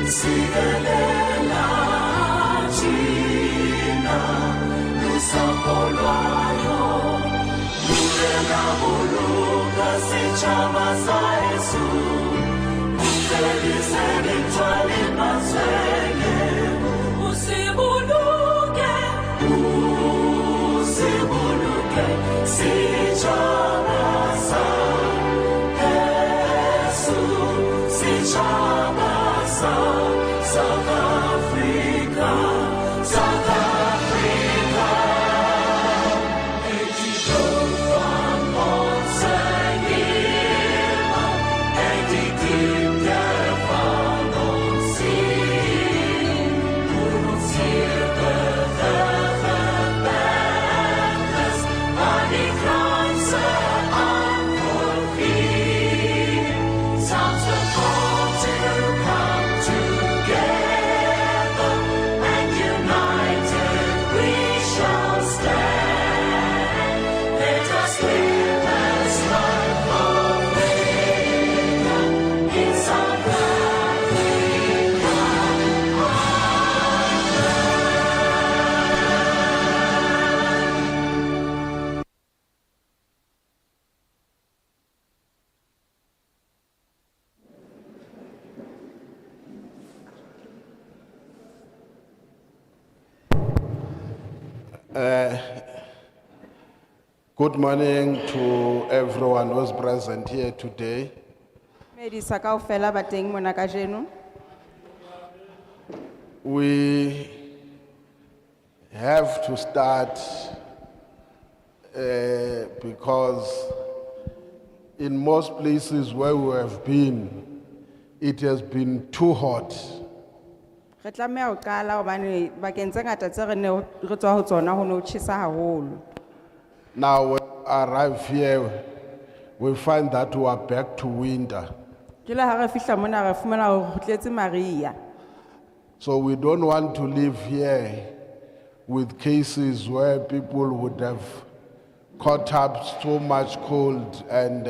Sigelela China, Lusapolwayo, Lulela Buluga, Sichama Saesu, Utelise Nitwali Maswege, Usibuluke, Sichama Saesu, Sichama South Africa, South Africa. Ejito van Monsengima, Ejikite van Onsin, Ununsirke Verbendes, Ani Franse Ankolfin, sounds the call to come together, and united we shall stand. Let us live as life of freedom in South Africa. Good morning to everyone who's present here today. Medisa kaofela ba teng mona kajeno. We have to start because in most places where we have been, it has been too hot. Re tlameha ho qala hobane bakeng tse ngata tse re ne re tswa ho tsona ho no tjhesa haholo. Now when we arrive here, we find that we are back to winter. Jwale ha re fihla mona re fumana hore ho tletse Maria. So we don't want to live here with cases where people would have caught up so much cold and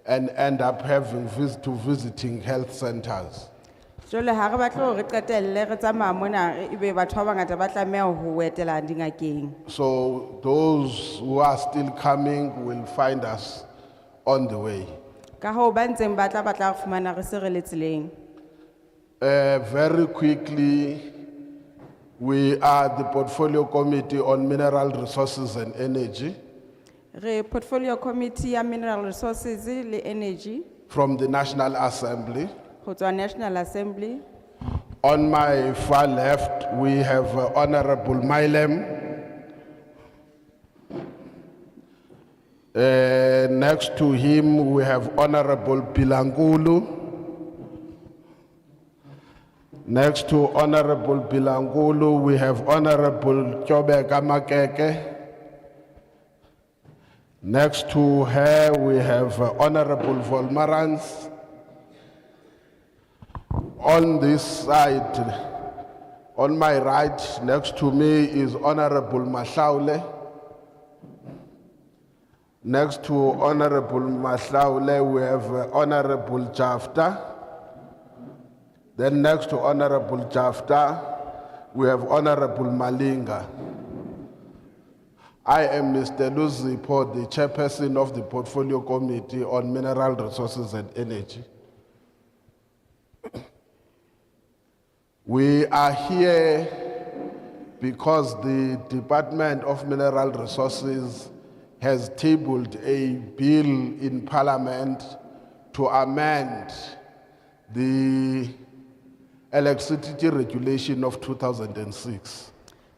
end up having visiting health centers. Jwale ha re batle hore re qetelle re tsamaya mona ebe batho ba bangata ba tlameha ho etela dingakeng. So those who are still coming will find us on the way. Ka hoo ba ntseng ba tla re fumana re se re le tseleng. Very quickly, we are the Portfolio Committee on Mineral Resources and Energy Re portfolio committee ya mineral resources le energy from the National Assembly. ho tswa National Assembly. On my far left, we have Honorable Mailem. Next to him, we have Honorable Bilangulu. Next to Honorable Bilangulu, we have Honorable Chobeka Makeke. Next to her, we have Honorable Volmarans. On this side, on my right, next to me is Honorable Mahlaule. Next to Honorable Mahlaule, we have Honorable Jafta. Then next to Honorable Jafta, we have Honorable Malinga. I am Mr. Luzipo, the chairperson of the Portfolio Committee on Mineral Resources and Energy. We are here because the Department of Mineral Resources has tabled a bill in Parliament to amend the electricity regulation of 2006.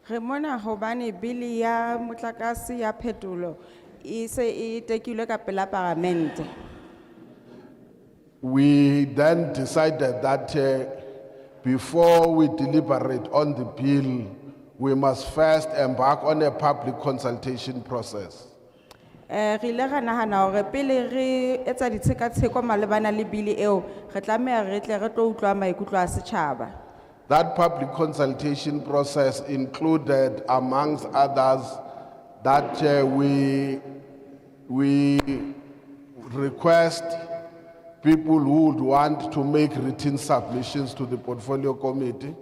Re mona hobane bili ya motlakase ya phetolo e se e tekilwe ka pela parliament. We then decided that before we deliberate on the bill, we must first embark on a public consultation process. Re ile ra nahana hore pele re etsa ditshekatsheko malebana le bili eo re tlameha re tle re tlo utlwa maikutlo a setjhaba. That public consultation process included, amongst others, that we request people who would want to make written submissions to the portfolio committee.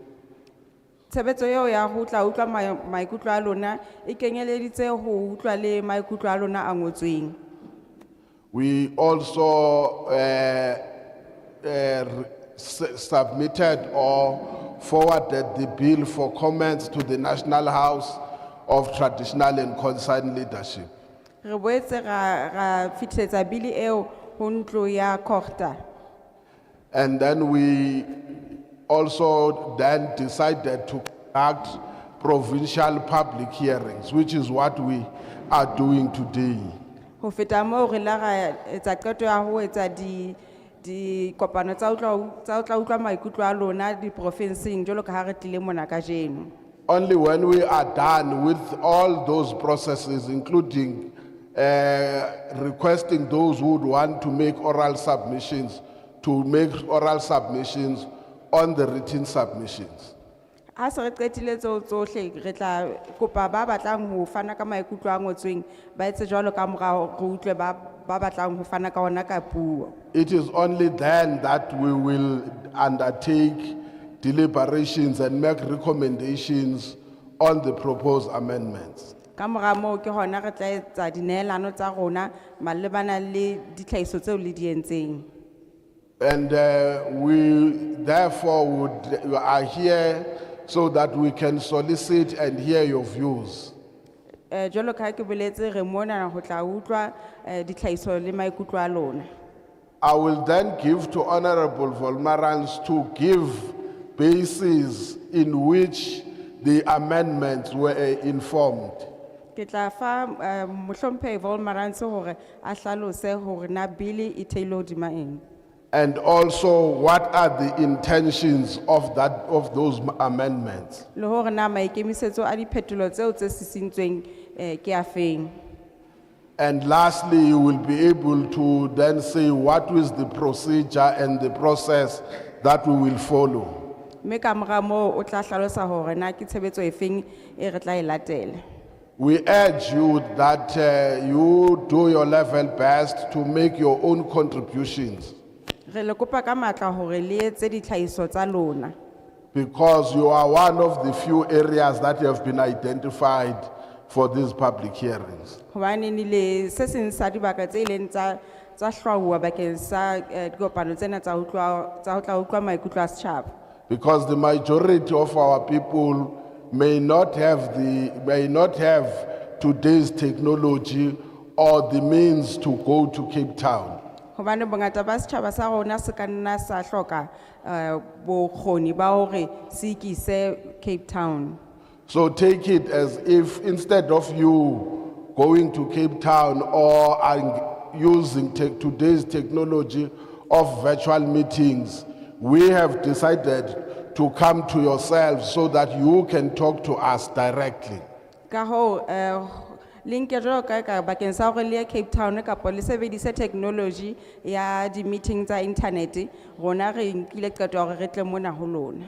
Tshebetso eo ya ho tla utlwa maikutlo a lona e kenyeleditse ho utlwa le maikutlo a lona a ngotsweng. We also submitted or forwarded the bill for comments to the National House of Traditional and Concerned Leadership. Re boetse ra fitletsa bili eo ho ntlo ya Korta. And then we also then decided to conduct provincial public hearings, which is what we are doing today. Ho feta moo re la ra etsa qeto ya ho etsa di kopano tsa ho tla utlwa maikutlo a lona di provinceng jwalo ka ha re tlile mona kajeno. Only when we are done with all those processes, including requesting those who would want to make oral submissions, to make oral submissions on the written submissions. Ha se re qetile tseo tsohle re tla kopa ba batlang ho fana ka maikutlo a ngotsweng ba etse jwalo ka morao re utlwe ba batlang ho fana ka ona ka puo. It is only then that we will undertake deliberations and make recommendations on the proposed amendments. Ka mora moo ke hona re tla etsa dineelano tsa rona malebana le ditlhahiso tseo le di entseng. And we therefore are here so that we can solicit and hear your views. Jwalo ka ha ke boletse re mona ho tla utlwa ditlhahiso le maikutlo a lona. I will then give to Honorable Volmarans to give bases in which the amendments were informed. Ke tla fa mohlomphehi Volmarans hore a hlalose hore na bili e theilwe hodima eng. And also what are the intentions of those amendments. Le hore na maikemisetso a diphetolo tseo tse sisintsweng ke afeng. And lastly, you will be able to then say what is the procedure and the process that we will follow. Mme ka mora moo o tla hlalosa hore na ke tshebetso efeng e re tla e latela. We urge you that you do your level best to make your own contributions, Re le kopa ka matla hore le etse ditlhahiso tsa lona. because you are one of the few areas that have been identified for these public hearings. Hobane ni le se seng sa dibaka tse ileng tsa hlwauwa bakeng sa dikopano tsena tsa ho tla utlwa maikutlo a setjhaba. Because the majority of our people may not have today's technology or the means to go to Cape Town. Hobane bongata ba setjhaba sa rona se ka nna sa hloka bokgoni ba hore se ikise Cape Town. So take it as if instead of you going to Cape Town or using today's technology of virtual meetings, we have decided to come to yourselves so that you can talk to us directly. Ka ho link jwalo ka bakeng sa hore le ye Cape Town kapa le sebedise technology ya di meeting tsa internet rona re nkile qeto ya hore re tle mona ho lona.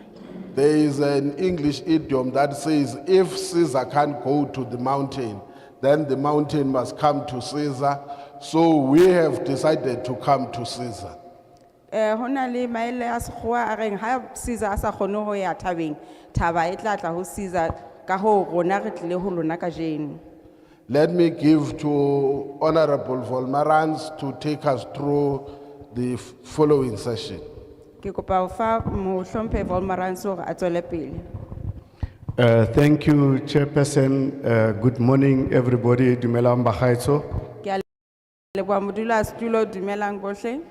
There is an English idiom that says, if Caesar can't go to the mountain, then the mountain must come to Caesar. So we have decided to come to Caesar. Hona le maele a sekgowa a reng ha Caesar a sa kgone ho ya thabeng thaba e tla tla ho Caesar ka ho rona re tlile ho lona kajeno. Let me give to Honorable Volmarans to take us through the following session. Ke kopa ho fa mohlomphehi Volmarans hore a tswele pele. Thank you, Chairperson. Good morning, everybody. Dumelang bagaetsho. Ke a leboha modulasetulo, dumelang bohle.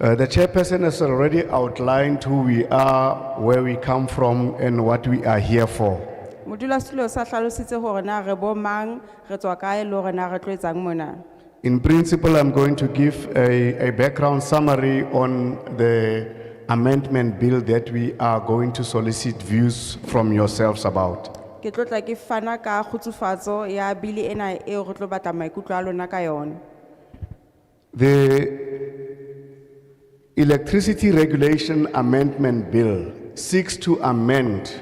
The Chairperson has already outlined who we are, where we come from, and what we are here for. Modulasetulo sa hlalositse hore na re bo mang, re tswa kae le hore na re tlo etsang mona. In principle, I'm going to give a background summary on the amendment bill that we are going to solicit views from yourselves about. Ke tlo tla ke fana ka khutsufatso ya bili ena eo re tlo batla maikutlo a lona ka yona. The Electricity Regulation Amendment Bill seeks to amend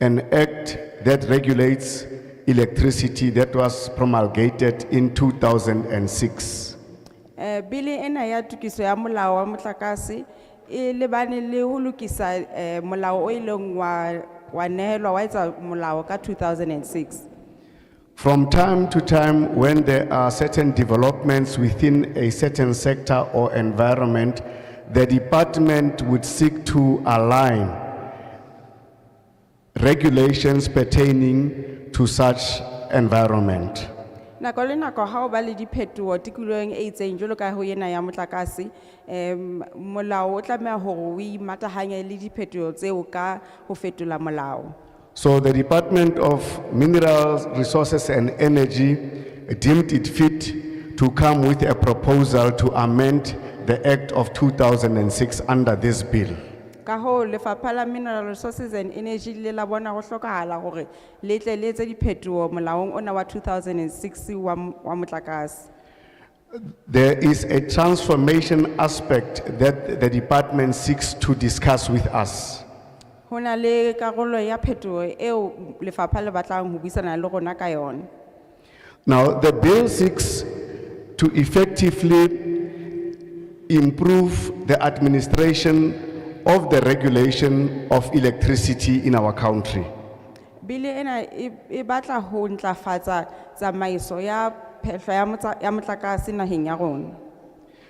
an act that regulates electricity that was promulgated in 2006. Bili ena ya tukiso ya molao wa motlakase e lebane le ho lokisa molao o ileng wa nehelwa wa etsa molao ka 2006. From time to time, when there are certain developments within a certain sector or environment, the department would seek to align regulations pertaining to such environment. Nako le nako ha o ba le diphetoho tikolohong e itseng jwalo ka ho ena ya motlakase molao o tlameha hore o imatahanye le diphetoho tseo ka ho fetola molao. So the Department of Minerals, Resources and Energy deemed it fit to come with a proposal to amend the Act of 2006 under this bill. Ka ho lefapha la Mineral Resources and Energy le la bona go hlokahala hore le tle le etse diphetoho molaong ona wa 2006 wa motlakase. There is a transformation aspect that the department seeks to discuss with us. Hona le karolo ya phetoho eo lefapha le batlang ho buisana le rona ka yona. Now, the bill seeks to effectively improve the administration of the regulation of electricity in our country. Bili ena e batla ho ntlafatsa tsamaiso ya phehlo ya motlakase naheng ya rona.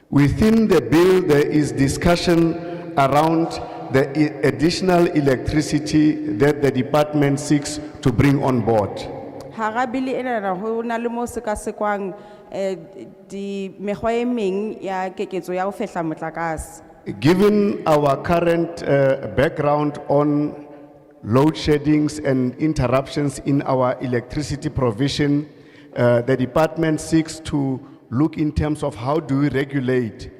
Within the bill, there is discussion around the additional electricity that the department seeks to bring on board. Hara bili ena na ho na le mo sekasekwang di mekgwa e meng ya keketso ya ho fehla motlakase. Given our current background on load sheddings and interruptions in our electricity provision, the department seeks to look in terms of how do we regulate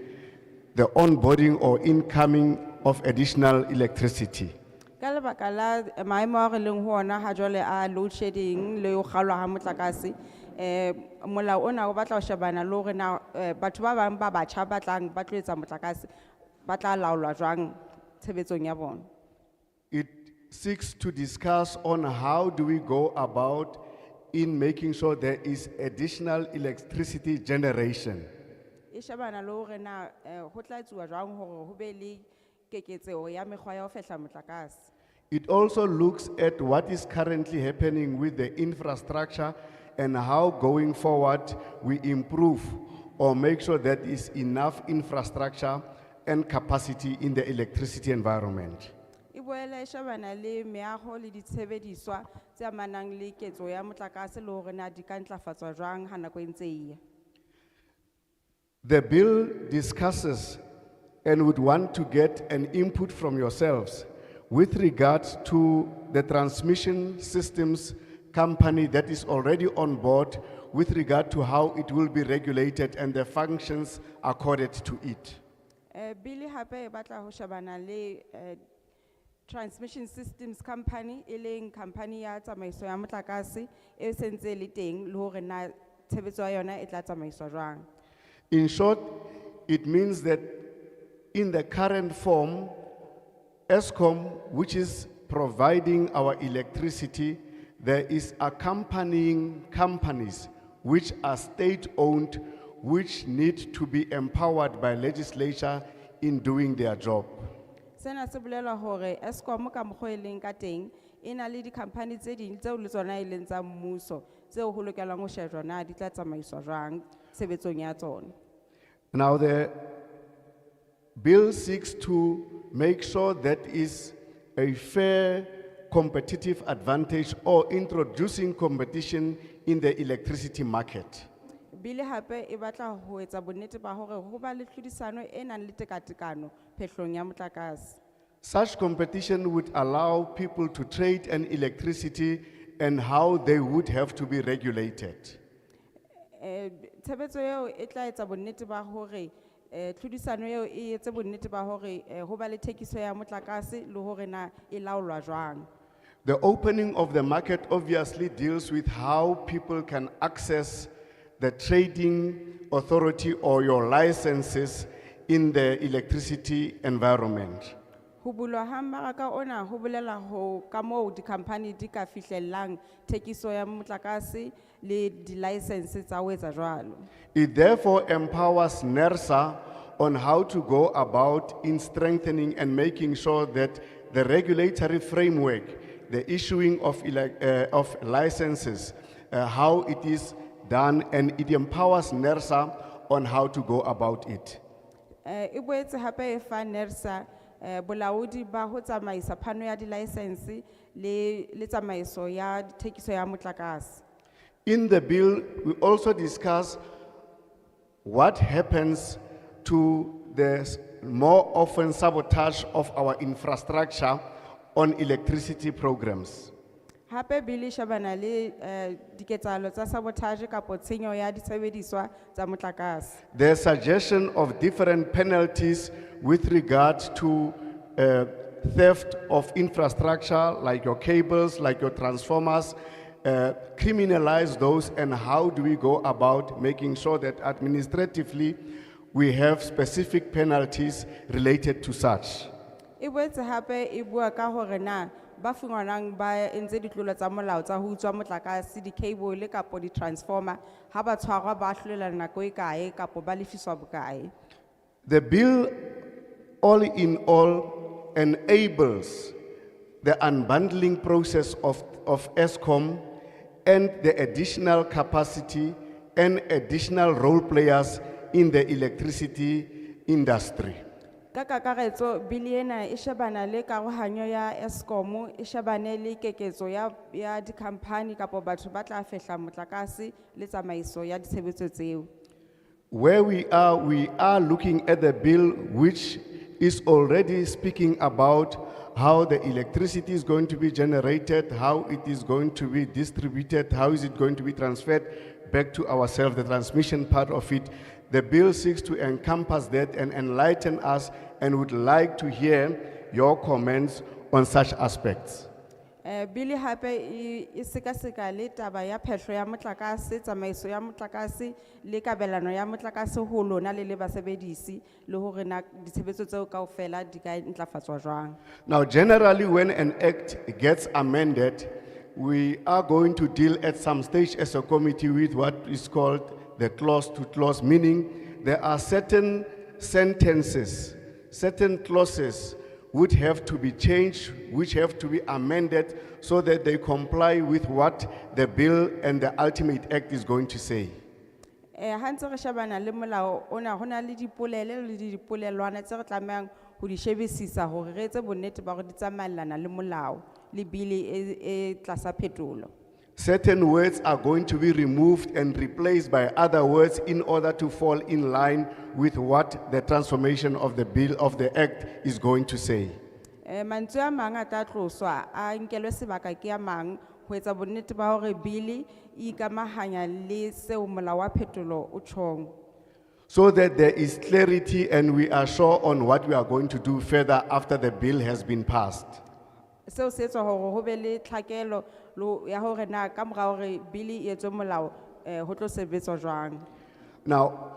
the onboarding or incoming of additional electricity. Ka lebaka la maemo a re leng ho ona ha jwale a load shedding le ho kgalwa ha motlakase molao ona o batla ho shebana le hore na batho ba bang ba batjha ba tlang ba tlo etsa motlakase ba tla laolwa jwang tshebetsong ya bona. It seeks to discuss on how do we go about in making sure there is additional electricity generation. E shebana le hore na ho tla etsuwa jwang hore ho be le keketseho ya mekgwa ya ho fehla motlakase. It also looks at what is currently happening with the infrastructure and how going forward we improve or make sure that is enough infrastructure and capacity in the electricity environment. E boela e shebana le meaho le ditshebediswa tse amanang le ketso ya motlakase le hore na di ka ntlafatswa jwang ha nako e ntse e ya. The bill discusses and would want to get an input from yourselves with regard to the transmission systems company that is already on board with regard to how it will be regulated and the functions accorded to it. Bili hape e batla ho shebana le transmission systems company e leng company ya tsamaiso ya motlakase e sentse le teng le hore na tshebetso ya yona e tla tsamaiswa jwang. In short, it means that in the current form, ESCOM, which is providing our electricity, there is accompanying companies which are state-owned, which need to be empowered by legislature in doing their job. Sena se bolela hore Eskom ka mokgwa e leng ka teng e na le di-company tse ding tseo le tsona e leng tsa mmuso tseo ho lokelang ho shejwa na di tla tsamaiswa jwang tshebetsong ya tsona. Now the bill seeks to make sure that is a fair competitive advantage or introducing competition in the electricity market. Bili hape e batla ho etsa bonnete ba hore ho ba le tlhodisano e nang le tekatekano phehlong ya motlakase. Such competition would allow people to trade an electricity and how they would have to be regulated. Tshebetso eo e tla etsa bonnete ba hore tlhodisano eo e etse bonnete ba hore ho ba le thekiso ya motlakase le hore na e laolwa jwang. The opening of the market obviously deals with how people can access the trading authority or your licenses in the electricity environment. Ho bulwa ha mmaraka ona ho bolela ho ka moo di-company di ka fihlellang thekiso ya motlakase le di-license tsa ho etsa jwalo. It therefore empowers NERSA on how to go about in strengthening and making sure that the regulatory framework, the issuing of licenses, how it is done, and it empowers NERSA on how to go about it. E boetse hape e fa NERSA bolaodi ba ho tsamaisa phano ya di-license le tsamaiso ya thekiso ya motlakase. In the bill, we also discuss what happens to the more often sabotage of our infrastructure on electricity programs. Hape bili shabana le diketsahalo tsa sabotage kapo tshenyo ya disebediswa tsa motlakase. The suggestion of different penalties with regard to theft of infrastructure, like your cables, like your transformers, criminalize those, and how do we go about making sure that administratively we have specific penalties related to such. E boetse hape e bua ka hore na ba fumanang ba entse ditlolo tsa molao tsa ho utswa motlakase, di-cable kapo di-transformer, ha ba tshwarwa ba hlolela nako e kae kapo ba lefiswa bokae. The bill, all in all, enables the unbundling process of ESCOM and the additional capacity and additional role players in the electricity industry. Ka kakaretso bili ena e shebana le karohanyo ya ESCOM, e shebane le keketso ya di-company kapo batho ba tla fehla motlakase le tsamaiso ya ditshebetso tseo. Where we are looking at the bill which is already speaking about how the electricity is going to be generated, how it is going to be distributed, how is it going to be transferred back to ourselves, the transmission part of it. The bill seeks to encompass that and enlighten us, and would like to hear your comments on such aspects. Bili hape e sekaseka le taba ya phehlo ya motlakase, tsamaiso ya motlakase le kabelano ya motlakase ho lona le basebedisi le hore na ditshebetso tseo kaofela di ka ntlafatswa jwang. Now, generally, when an act gets amended, we are going to deal at some stage as a committee with what is called the clause to clause, meaning there are certain sentences, certain clauses would have to be changed, which have to be amended so that they comply with what the bill and the ultimate act is going to say. Ha ntse re shebana le molao ona hona le dipolelo le dipolelwana tse re tlamehang ho di shebisisa hore re etse bonnete ba hore di tsamaellana le molao le bili e tlasa phetolo. Certain words are going to be removed and replaced by other words in order to fall in line with what the transformation of the bill of the act is going to say. Mantswe a mang a tla tloswa a nkelwe sebaka ke a mang ho etsa bonnete ba hore bili e ikamahanya le seo molao wa phetolo o tjhong. So that there is clarity and we are sure on what we are going to do further after the bill has been passed. Seo se etswa hore ho be le tlhakelo ya hore na ka mora hore bili e etswe molao ho tlo sebetswa jwang. Now,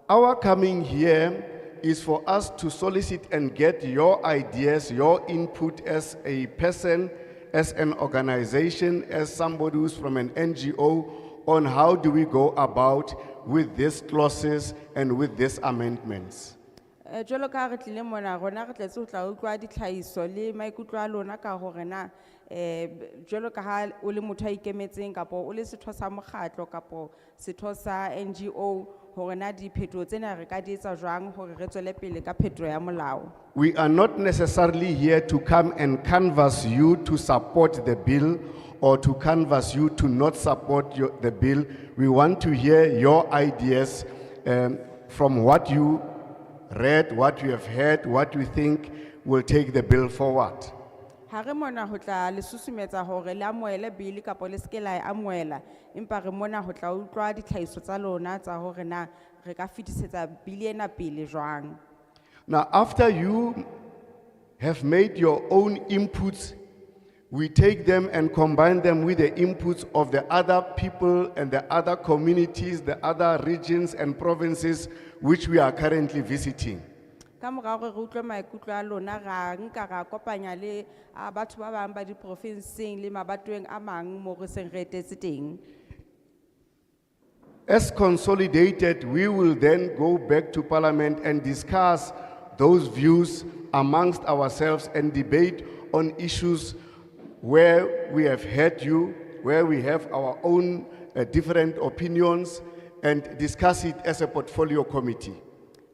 our coming here is for us to solicit and get your ideas, your input as a person, as an organization, as somebody who's from an NGO, on how do we go about with these clauses and with these amendments. Jwalo ka re tlile mona rona re tletse ho tla utlwa ditlhahiso le maikutlo a lona ka hore na jwalo ka ha o le motho a ikemetseng kapo o le setho sa mokgatlo kapo setho sa NGO hore na diphetho tsena re ka di etsa jwang hore re tswele pele ka phetho ya molao. We are not necessarily here to come and canvass you to support the bill or to canvass you to not support the bill. We want to hear your ideas from what you read, what you have heard, what you think will take the bill forward. Ha re mona ho tla le susumetsa hore le amohele bili kapo le ske la e amohela empa re mona ho tla utlwa ditlhahiso tsa lona tsa hore na re ka fetisetsa bili ena pele jwang. Now, after you have made your own inputs, we take them and combine them with the inputs of the other people and the other communities, the other regions and provinces which we are currently visiting. ka mora gore re utlwe maikutlo a lona ra nka ra kopanya le a batho ba bang ba diprofenseng le mabatoweng a mang mo re seng re etetse teng. As consolidated, we will then go back to Parliament and discuss those views amongst ourselves and debate on issues where we have heard you, where we have our own different opinions, and discuss it as a portfolio committee.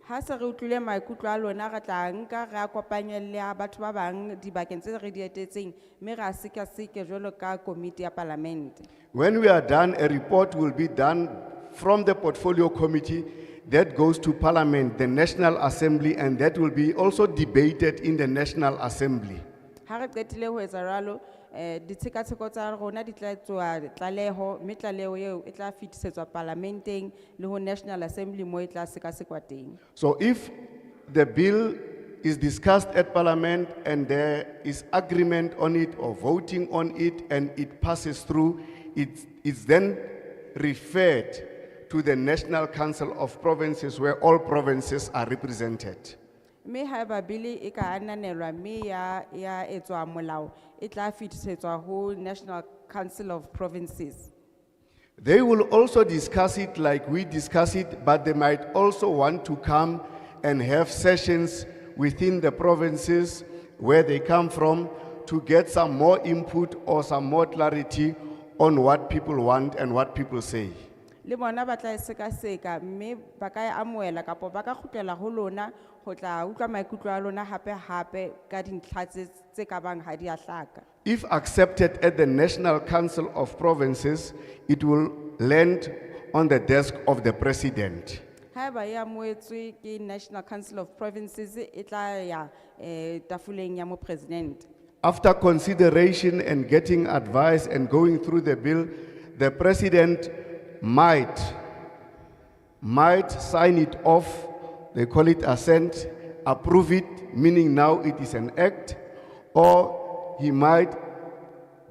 Ha se re utlwile maikutlo a lona re tla nka re a kopanye le a batho ba bang dibakeng tse re di etetseng mme re a sekaseke jwalo ka komiti ya palamente. When we are done, a report will be done from the portfolio committee that goes to Parliament, the National Assembly, and that will be also debated in the National Assembly. Ha re qetile ho etsa jwalo ditshekatsheko tsa rona di tla etswa tlaleho mme tlaleho eo e tla fetisetswa parlamenteng le ho National Assembly mo e tla sekasekwa teng. So if the bill is discussed at Parliament and there is agreement on it or voting on it and it passes through, it's then referred to the National Council of Provinces where all provinces are represented. Mme ha eba bili e ka ananelwa mme ya etswa molao e tla fetisetswa ho National Council of Provinces. They will also discuss it like we discuss it, but they might also want to come and have sessions within the provinces where they come from to get some more input or some more clarity on what people want and what people say. Le bona ba tla sekaseka mme ba ka e amoela kapo ba ka kgutlela ho lona ho tla utlwa maikutlo a lona hape ka dintlha tse ka bang ha di a hlaka. If accepted at the National Council of Provinces, it will land on the desk of the President. Ha eba e amoetswe ke National Council of Provinces e tla ya tafuleng ya mo president. After consideration and getting advice and going through the bill, the President might sign it off, they call it assent, approve it, meaning now it is an act, or he might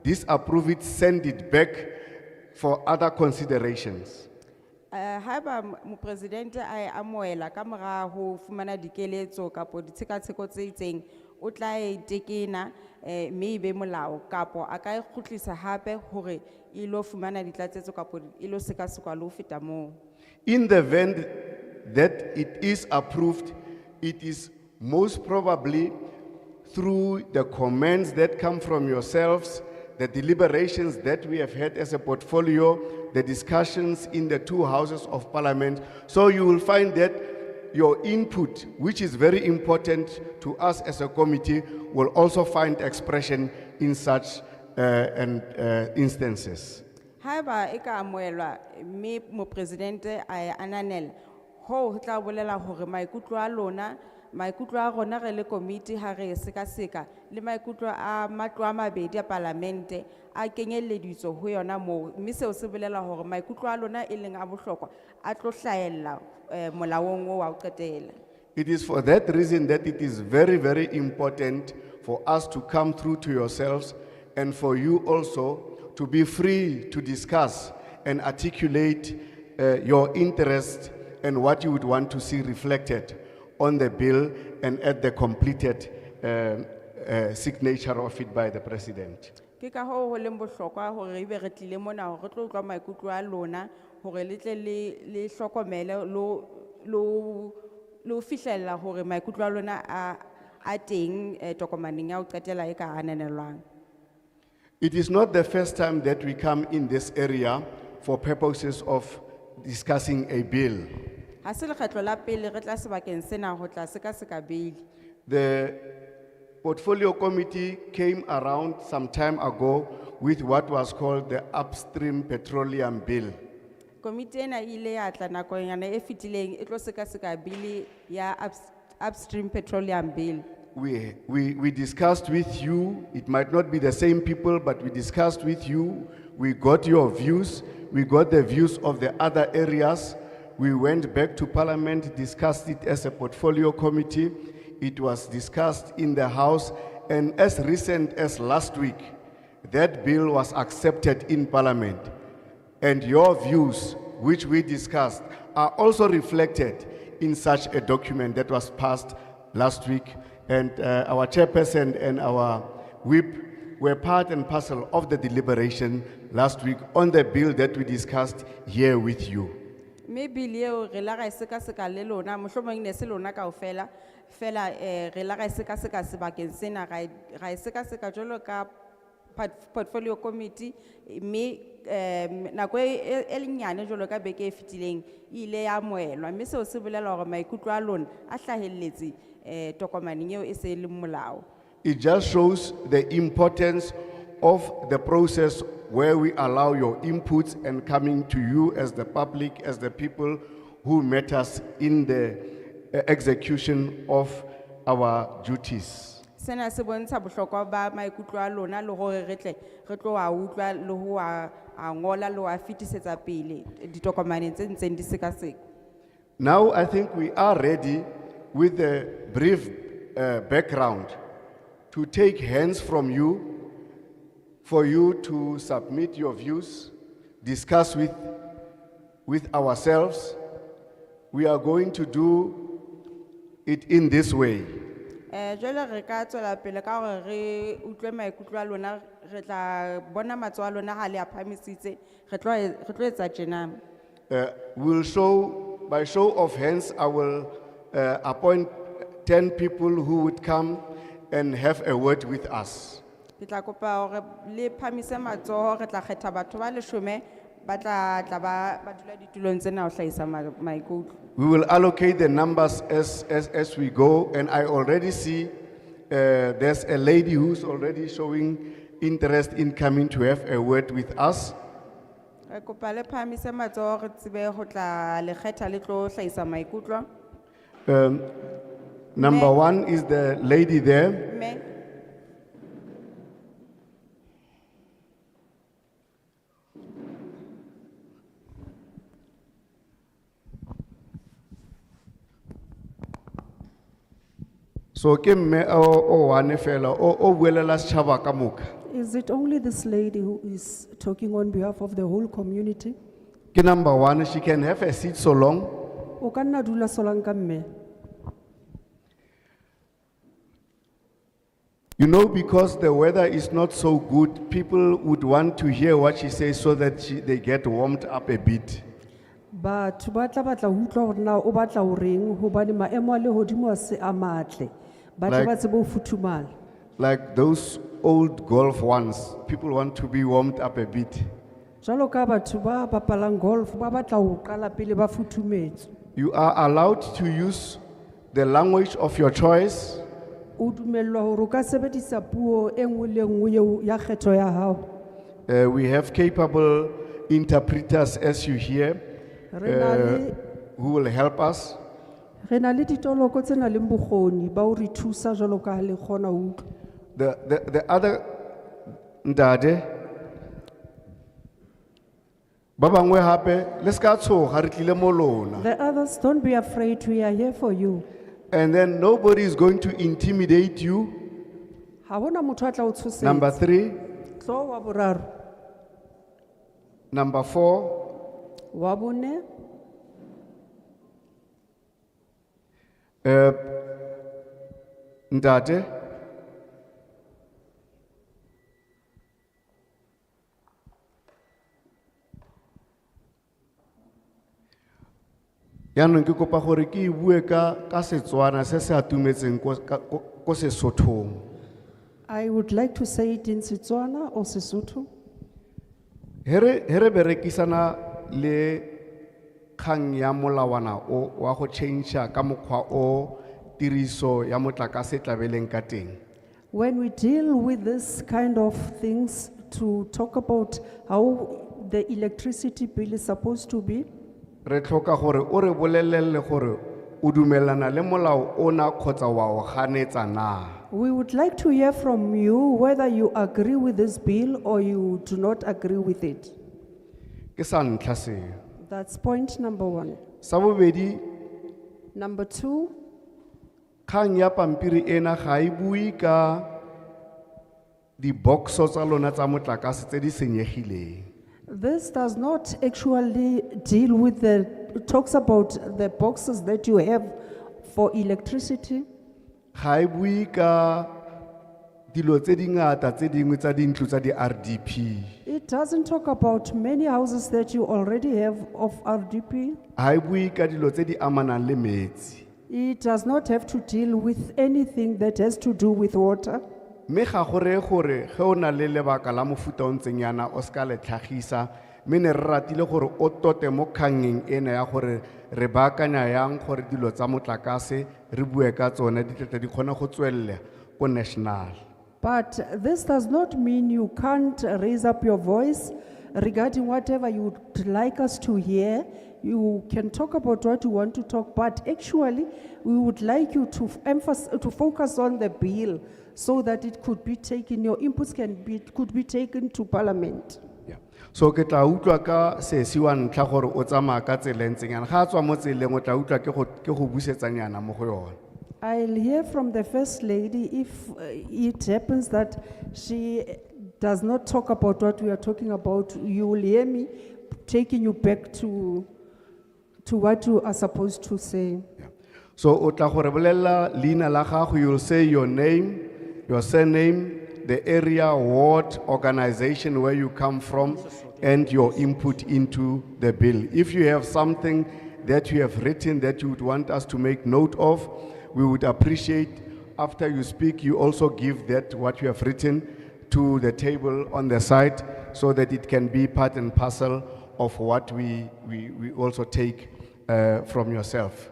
disapprove it, send it back for other considerations. Ha eba mo president a amoela ka mora ho fumana dikeletso kapo ditshekatsheko tse itseng o tla e tekena mme e be molao kapo a ka e kgutlisa hape hore e lo fumana ditlatsetso kapo e lo sekasekwa le ho feta moo. In the event that it is approved, it is most probably through the comments that come from yourselves, the deliberations that we have had as a portfolio, the discussions in the two houses of Parliament. So you will find that your input, which is very important to us as a committee, will also find expression in such instances. Ha eba e ka amoelwa mme mo president a ananela ho tla bolela hore maikutlo a lona maikutlo a rona re le committee ha re sekaseka le maikutlo a matlo a mabedi a parlamente a kenyeleditswe ho yona mo mme seo se bolela hore maikutlo a lona e leng a bohlokwa a tlo hlaella molaong wa ho qetela. It is for that reason that it is very, very important for us to come through to yourselves and for you also to be free to discuss and articulate your interest and what you would want to see reflected on the bill and at the completed signature of it by the President. Ke ka ho leng bohlokwa hore ebe re tlile mona hore re tlo utlwa maikutlo a lona hore le tle le hlokomele lo fihlella hore maikutlo a lona a teng tokomaneng ya ho qetela e ka ananelwang. It is not the first time that we come in this area for purposes of discussing a bill. Ha se lekgetlo la pele re tla sebakeng sena ho tla sekaseka bili. The portfolio committee came around some time ago with what was called the upstream petroleum bill. Komiti ena ile ya tla nakonyana e fetileng e tlo sekaseka bili ya upstream petroleum bill. We discussed with you, it might not be the same people, but we discussed with you, we got your views, we got the views of the other areas. We went back to Parliament, discussed it as a portfolio committee. It was discussed in the House, and as recent as last week, that bill was accepted in Parliament. And your views, which we discussed, are also reflected in such a document that was passed last week, and our chairperson and our whip were part and parcel of the deliberation last week on the bill that we discussed here with you. Maybe Leo relaga seka le lona mohlomong ne se lona kaofela fela relaga seka sebakeng sena ga seka jolo ka portfolio committee me nako e lenyane jolo ka beke e fetileng ile ya moelwa mme seo se bolela hore maikutlo a lona a hlahelletse tokomaneng eo e se le molao. It just shows the importance of the process where we allow your inputs and coming to you as the public, as the people who met us in the execution of our duties. Sena se bontsha bohlokwa ba maikutlo a lona le hore re tlo a utlwa le ho a ngola le ho a fetisetsa pele ditokomaneng tse ntseng di sekaseka. Now I think we are ready with the brief background to take hands from you, for you to submit your views, discuss with ourselves. We are going to do it in this way. Jwale re ka tswela pele ka hore re utlwe maikutlo a lona re tla bona matsoho a lona ha le a phamisitse re tlo etsa tjena. We'll show, by show of hands, I will appoint 10 people who would come and have a word with us. Ke tla kopa hore le phamise matsoho re tla kgetha batho ba 10 ba tla ba dula ditulong tsena ho hlahisa maikutlo. We will allocate the numbers as we go, and I already see there's a lady who's already showing interest in coming to have a word with us. Re kopa le phamise matsoho re tsebe ho tla le kgetha le tlo hlahisa maikutlo. Number one is the lady there. Mme So ke mme o wane fela o buelela setjhaba ka moka. Is it only this lady who is talking on behalf of the whole community? Ke number one, she can have a seat so long. O ka nna dula solang ka mme. You know, because the weather is not so good, people would want to hear what she says so that they get warmed up a bit. Batho ba tla batla ho utlwa hore na o batla ho reng hobane maemo a lehodimo a se a matle. Ba tle ba tsebe ho futhumala. Like those old golf ones, people want to be warmed up a bit. Jwalo ka batho ba bapalang golf ba batla ho qala pele ba futhumetse. You are allowed to use the language of your choice. O dumellwa hore o ka sebedisa puo e nngwe le nngwe eo ya kgetho ya hao. We have capable interpreters, as you hear, Re na le who will help us. re na le ditoloko tse nang le bokgoni ba ho re thusa jwalo ka ha le kgona ho utlwa. The other ndade, ba bangwe hape le ska tshoga re tlile mo lona. The others, don't be afraid, we are here for you. And then nobody is going to intimidate you. Ha hona motho a tla o tshosetsa. Number 3, Tlo wa boraro. number 4, Wa bone, ndate, yaanong ke kopa gore ke e bue ka Setswana se se atumetseng ko Sesothong. I would like to say it in Setswana or Sesotho. He re berekisana le kgang ya molawana o wa go change-a ka mokgwa o tiriso ya motlakase e tlabeleng ka teng. When we deal with this kind of things to talk about how the electricity bill is supposed to be, Re tlhoka gore o re bolelele gore o dumelana le molao ona kgotsa wa o ganetsa na. we would like to hear from you whether you agree with this bill or you do not agree with it. Ke sa ntlha seo. That's point number 1. Sa bobedi, Number 2, kgang ya pampiri ena ga e bue ka di-boxo tsa lona tsa motlakase tse di senyegileng. this does not actually deal with talks about the boxes that you have for electricity. Ga e bue ka dilo tse dingata tse dingwe tsa dintlo tsa di RDP. It doesn't talk about many houses that you already have of RDP. Ga e bue ka dilo tse di amanang le metsi. It does not have to deal with anything that has to do with water. Mme ga gore ge o na le lebaka la mofuta o ntseng yana o ska le tlhagisa, mme ne re ratile gore o tote mo kgangeng ena ya gore re baakanya yang gore dilo tsa motlakase re bue ka tsone di tle di kgone go tswella ko national. But this does not mean you can't raise up your voice regarding whatever you would like us to hear. You can talk about what you want to talk, but actually, we would like you to to focus on the bill so that it could be taken, your inputs could be taken to Parliament. Yeah. So ke tla utlwa ka sesi wa ntlha gore o tsamaya ka tsela e ntseng yana. Ga a tswa mo tseleng o tla utlwa ke go busetsanyana mo go yona. I'll hear from the First Lady if it happens that she does not talk about what we are talking about. You will hear me taking you back to what you are supposed to say. Yeah. So o tla gore bolela leina la gago, you'll say your name, your surname, the area, ward, organization where you come from, and your input into the bill. If you have something that you have written that you would want us to make note of, we would appreciate after you speak, you also give that what you have written to the table on the side so that it can be part and parcel of what we also take from yourself.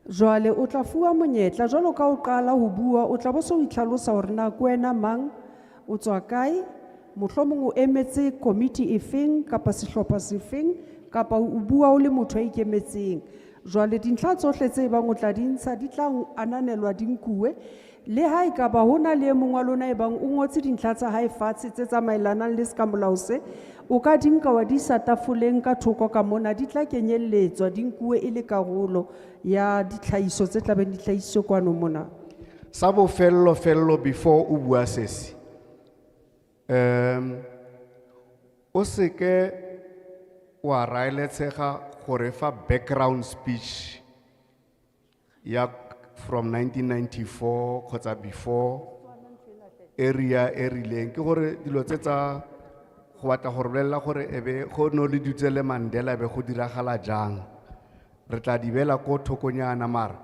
Joale o tla fuwa monyetla jwalo ka o qala ho bua o tla bo se o itlhalosa hore na kwena mang o tswa kae mohlomong o emetse committee efeng kapa sehlopha sefeng kapa o bua o le motho a ikemetseng jwale dintlha tsohle tse bang o tla dintsha di tla ananelwa dinkuwe le ha e ka ba hona le mongwe wa lona e bang o ngotse dintlha tsa hae fatshe tse tsamaelanang le ska molao se o ka dinka wa di sa tafoleng ka thoko ka mona di tla kenyelletswa dinkuwe e le karolo ya ditlhaiso tse tla beng di tlhaisitswe kwano mona. Sa bofello before o bua sesi o se ke wa raeletsega gore fa background speech ya from 1994 kgotsa before area e rileng ke gore dilo tse tsa go batla gore bolela gore ebe go no le dutse le Mandela be go diragala jang re tla di bela ko thokonyana mara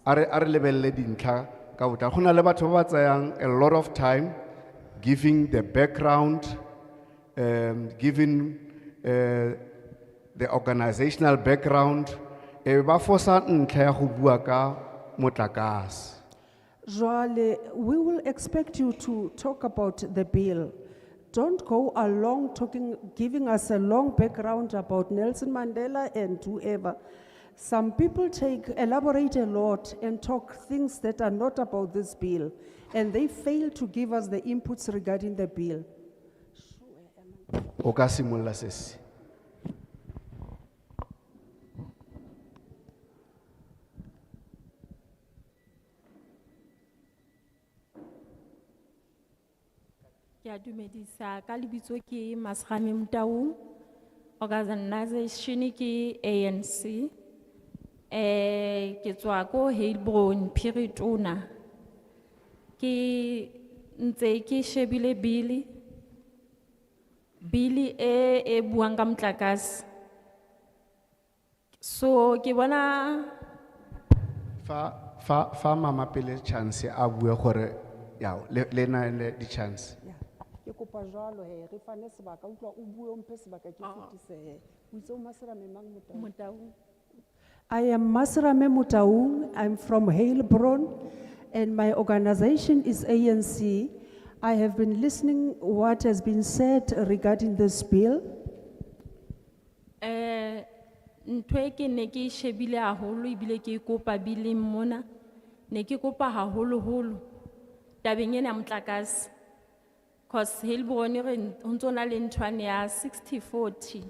a re lebelle dintlha ka botla go na le batho ba tsayang a lot of time giving the background giving the organizational background ba fosa ntlha ya go bua ka motlakase. Joale, we will expect you to talk about the bill. Don't go along giving us a long background about Nelson Mandela and whoever. Some people elaborate a lot and talk things that are not about this bill, and they fail to give us the inputs regarding the bill. O ka simolla sesi. Ke a dumedisa ka lebitso ke Masrame Mtaung, organization ke ANC. Ke tswa ko Heilbron Piritona. Ke ntse ke shebile bili e buang ka motlakase. So ke bona Fa mama pele chance a bue gore ya le na le di chance. Ke kopa jwalo he re fane sebaka utlwa o bue o mphe sebaka ke fetise he o itse o Masrame mang Mtaung. Mtaung. I am Masrame Mutaung. I'm from Heilbron, and my organization is ANC. I have been listening what has been said regarding this bill. Ntwe ke ne ke shebile haholo ibile ke kopa bili mona ne ke kopa haholo tabeng ena ya motlakase cause Heilbron re ntse na le ntwane ya 60-40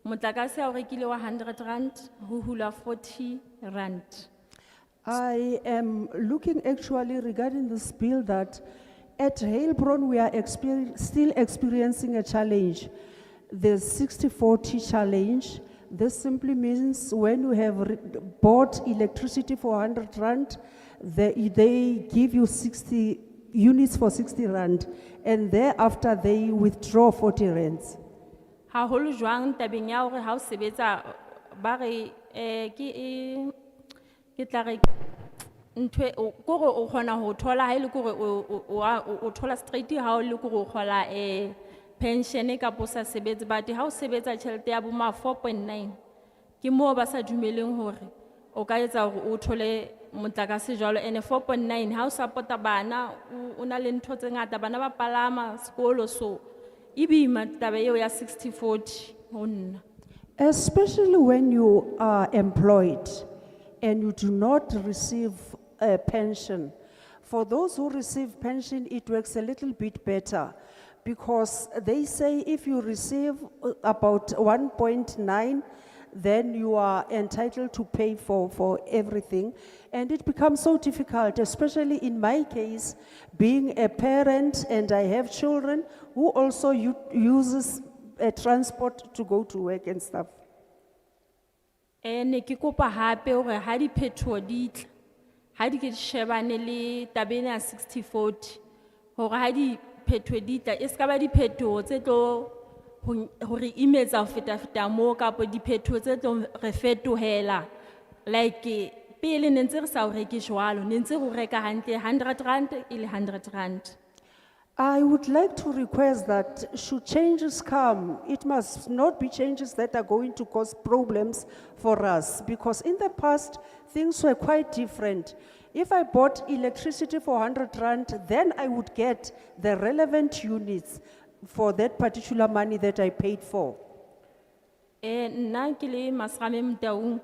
motlakase ya o rekile wa 100 rand ho hula 40 rand. I am looking actually regarding this bill that at Heilbron we are still experiencing a challenge, the 60-40 challenge. This simply means when you have bought electricity for 100 rand, they give you 60 units for 60 rand, and thereafter they withdraw 40 rands. haholo jwang tabeng ya hore ha o sebetsa ba re ke tla re ntwe kore o khona ho thola ha ile kore o thola straight ha o le kore o khola pension ka posa sebetsa but ha o sebetsa tšhelete ya boma 4.9 ke mo ba sa dumeleng hore o ka etsa hore o thole motlakase jwalo ene 4.9 ha o supporta bana o na le ntho tse ngata bana ba palama sekolo so ibima taba eo ya 60-40 ho nna. Especially when you are employed and you do not receive a pension. For those who receive pension, it works a little bit better because they say if you receive about 1.9, then you are entitled to pay for everything. And it becomes so difficult, especially in my case, being a parent and I have children who also uses transport to go to work and stuff. Ne ke kopa hape hore ha di phetho di tla ha di ke di shebane le tabeng ya 60-40 hore ha di phetho di tla e ska ba di phetho tse tlo hore imetsa ho feta mo kapo di phetho tse tlo re fetohela like pele ne ntse re sa o reke jwalo ne ntse go reka hantle 100 rand ile 100 rand. I would like to request that should changes come, it must not be changes that are going to cause problems for us. Because in the past, things were quite different. If I bought electricity for 100 rand, then I would get the relevant units for that particular money that I paid for. Nna ke le Masrame Mtaung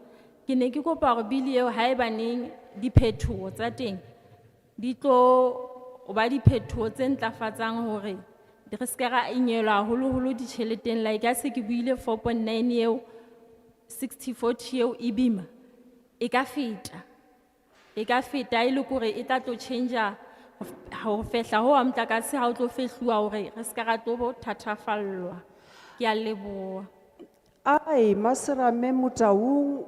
ke ne ke kopa gore bili eo ha eba neng di phetho tsa teng di tlo o ba di phetho tse ntlafatsang hore di re ska ra inyelwa holo di tšheleteng like a se ke buile 4.9 eo 60-40 eo ibima e ka feta ile kore e tla tlo changea ho fehla ho amtlakase ha o tlo fehluwa hore re ska ra tlo thatafallwa ke a leboha. I, Masrame Mutaung,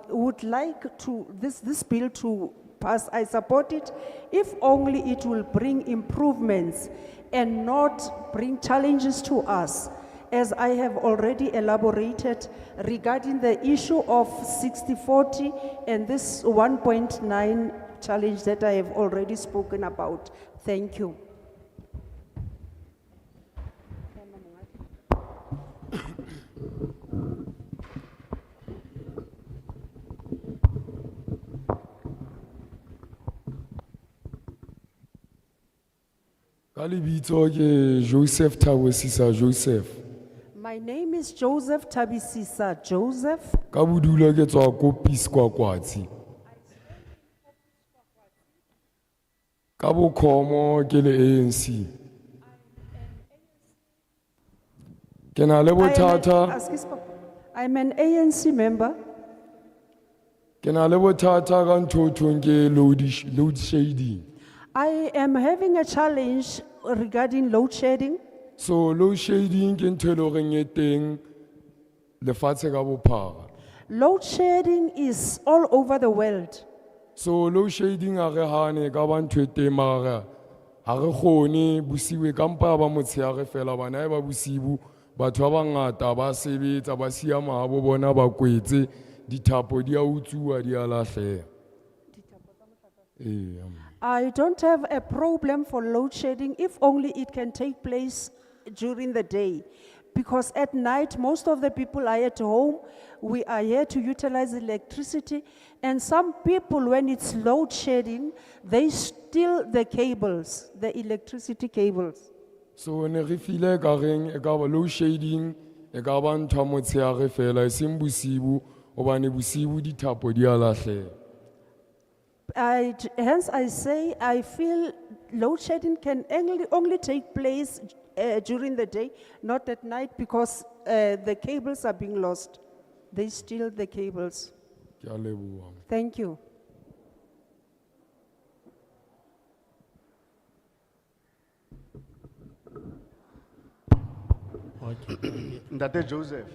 would like to this bill to pass. I support it if only it will bring improvements and not bring challenges to us. As I have already elaborated regarding the issue of 60-40 and this 1.9 challenge that I have already spoken about. Thank you. Kalibito ke Joseph Tawesisa Joseph. My name is Joseph Tabisisa Joseph. Kabudula ke tswa ko Peace Kwakwatsi. Ka bokhomo ke le ANC. Ke na le bothata I'm an ANC member. ke na le bothata ka nthothong ke load shedding. I am having a challenge regarding load shedding. So load shedding ke ntho e le horeng e teng lefatshe ka bophara. Load shedding is all over the world. So load shedding a re hane ka ba ntho e teng mara ha re kgone bosiwe ka mpa ba motshehare fela bana e ba bosibu batho ba bangata ba sebetsa ba siya mahabo bona ba kwetse dithapo di a utsuwa di a lahleha. I don't have a problem for load shedding if only it can take place during the day. Because at night, most of the people are at home. We are here to utilize electricity. And some people, when it's load shedding, they steal the cables, the electricity cables. So ne re file ka reng e ka ba load shedding e ka ba ntho ya motshehare fela e seng bosibu hobane bosibu dithapo di a lahleha. Hence I say, I feel load shedding can only take place during the day, not at night, because the cables are being lost. They steal the cables. Ke a leboha. Thank you. Okay. Ntate Joseph,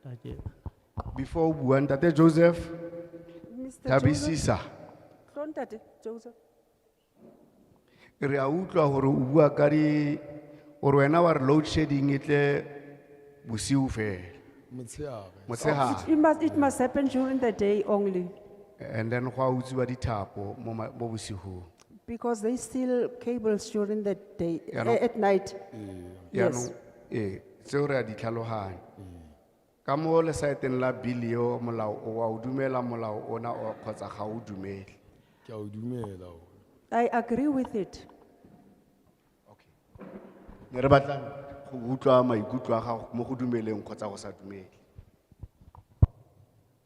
Thank you. before we Ntate Joseph, Mr. Tabisisa. Joseph, Ntate, Joseph. Re a utlwa hore o bua ka hore wena wa re load shedding e tle bosiu fela, motshehare motshehare. It must happen during the day only, And then hwa utsiwa dithapo mo bosiu. because they steal cables during the day, Yeah, no. at night. Yes. Yaanong tseo re a di tlhaloganya. Ka mo le saeteng la bill eo molao o wa o dumela molao ona o kgotsa ga o dumele. ke a o dumela hore I agree with it. Ne re batla go utlwa maikutlo a gago mo go dumeleng kgotsa go sa dumele.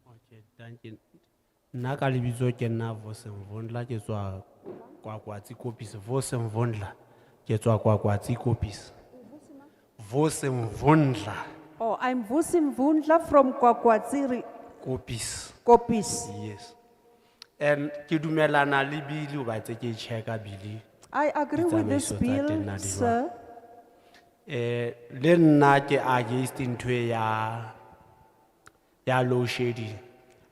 Okay, thank you. Nna ka lebitso ke nna Vosemvondla ke tswa Kwakwatsi Kopis. Vosemvondla ke tswa Kwakwatsi Kopis. Vosemvondla Oh, I'm Vusim Vundla from Kwakwatsi Kopis. Kopis. Yes. And ke dumelana le bill ba tse ke checka bill. I agree with this Ditsamaiso tsa bill, teng na di sir. Le nna ke against ntwe ya load shedding.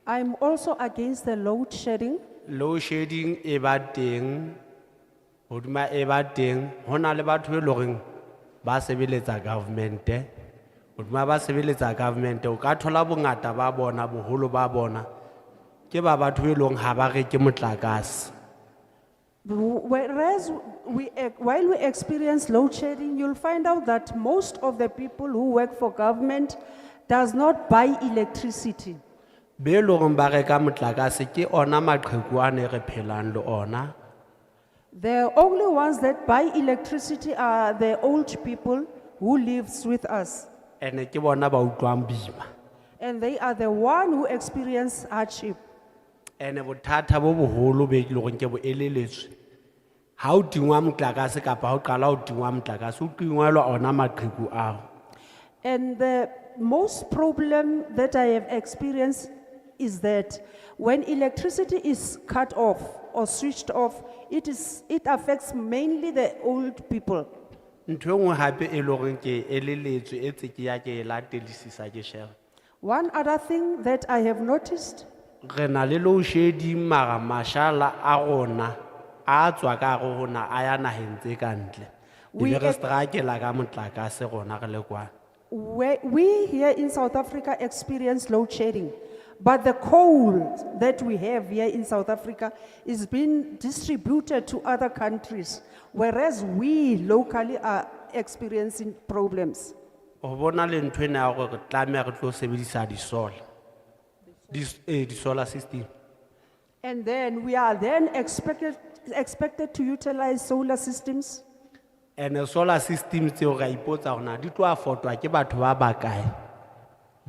I'm also against the load shedding. Load shedding e ba teng, hodima e ba teng, hona le batho e loreng ba sebeletsa government, hodima ba sebeletsa government, o ka thola bongata ba bona, boholo ba bona, ke ba batho e loreng ha ba reke motlakase. Whereas while we experience load shedding, you'll find out that most of the people who work for government does not buy electricity. Be loreng ba reka motlakase ke ona maqheku a ne re phelang le ona. The only ones that buy electricity are the old people who lives with us. Ene ke bona ba utlwang boima. And they are the one who experience hardship. Ene bothata bo boholo be ke loreng ke bo eleletswe. Ha o tingwa motlakase kapa ha o qala o tingwa motlakase o tingwelwa ona maqheku ao. And the most problem that I have experienced is that when electricity is cut off or switched off, it affects mainly the old people. Ntho e nngwe hape e loreng ke eleletswe e tse ke ya ke e latelisisa ke share. One other thing that I have noticed, Re na le load shedding mara mashala a rona a tswa ka hare ho naha a ya naheng tse ka ntle. We Ebe re ex- struggle ka motlakase rona re le kwana. we here in South Africa experience load shedding, but the coal that we have here in South Africa is being distributed to other countries, whereas we locally are experiencing problems. O bona le ntho ena ya hore re tlameha re tlo sebedisa di-solar. Di-solar system. And then we are then expected to utilize solar systems. And the solar system tseo ra ipotsa hore na di tlo affordwa ke batho ba bakae.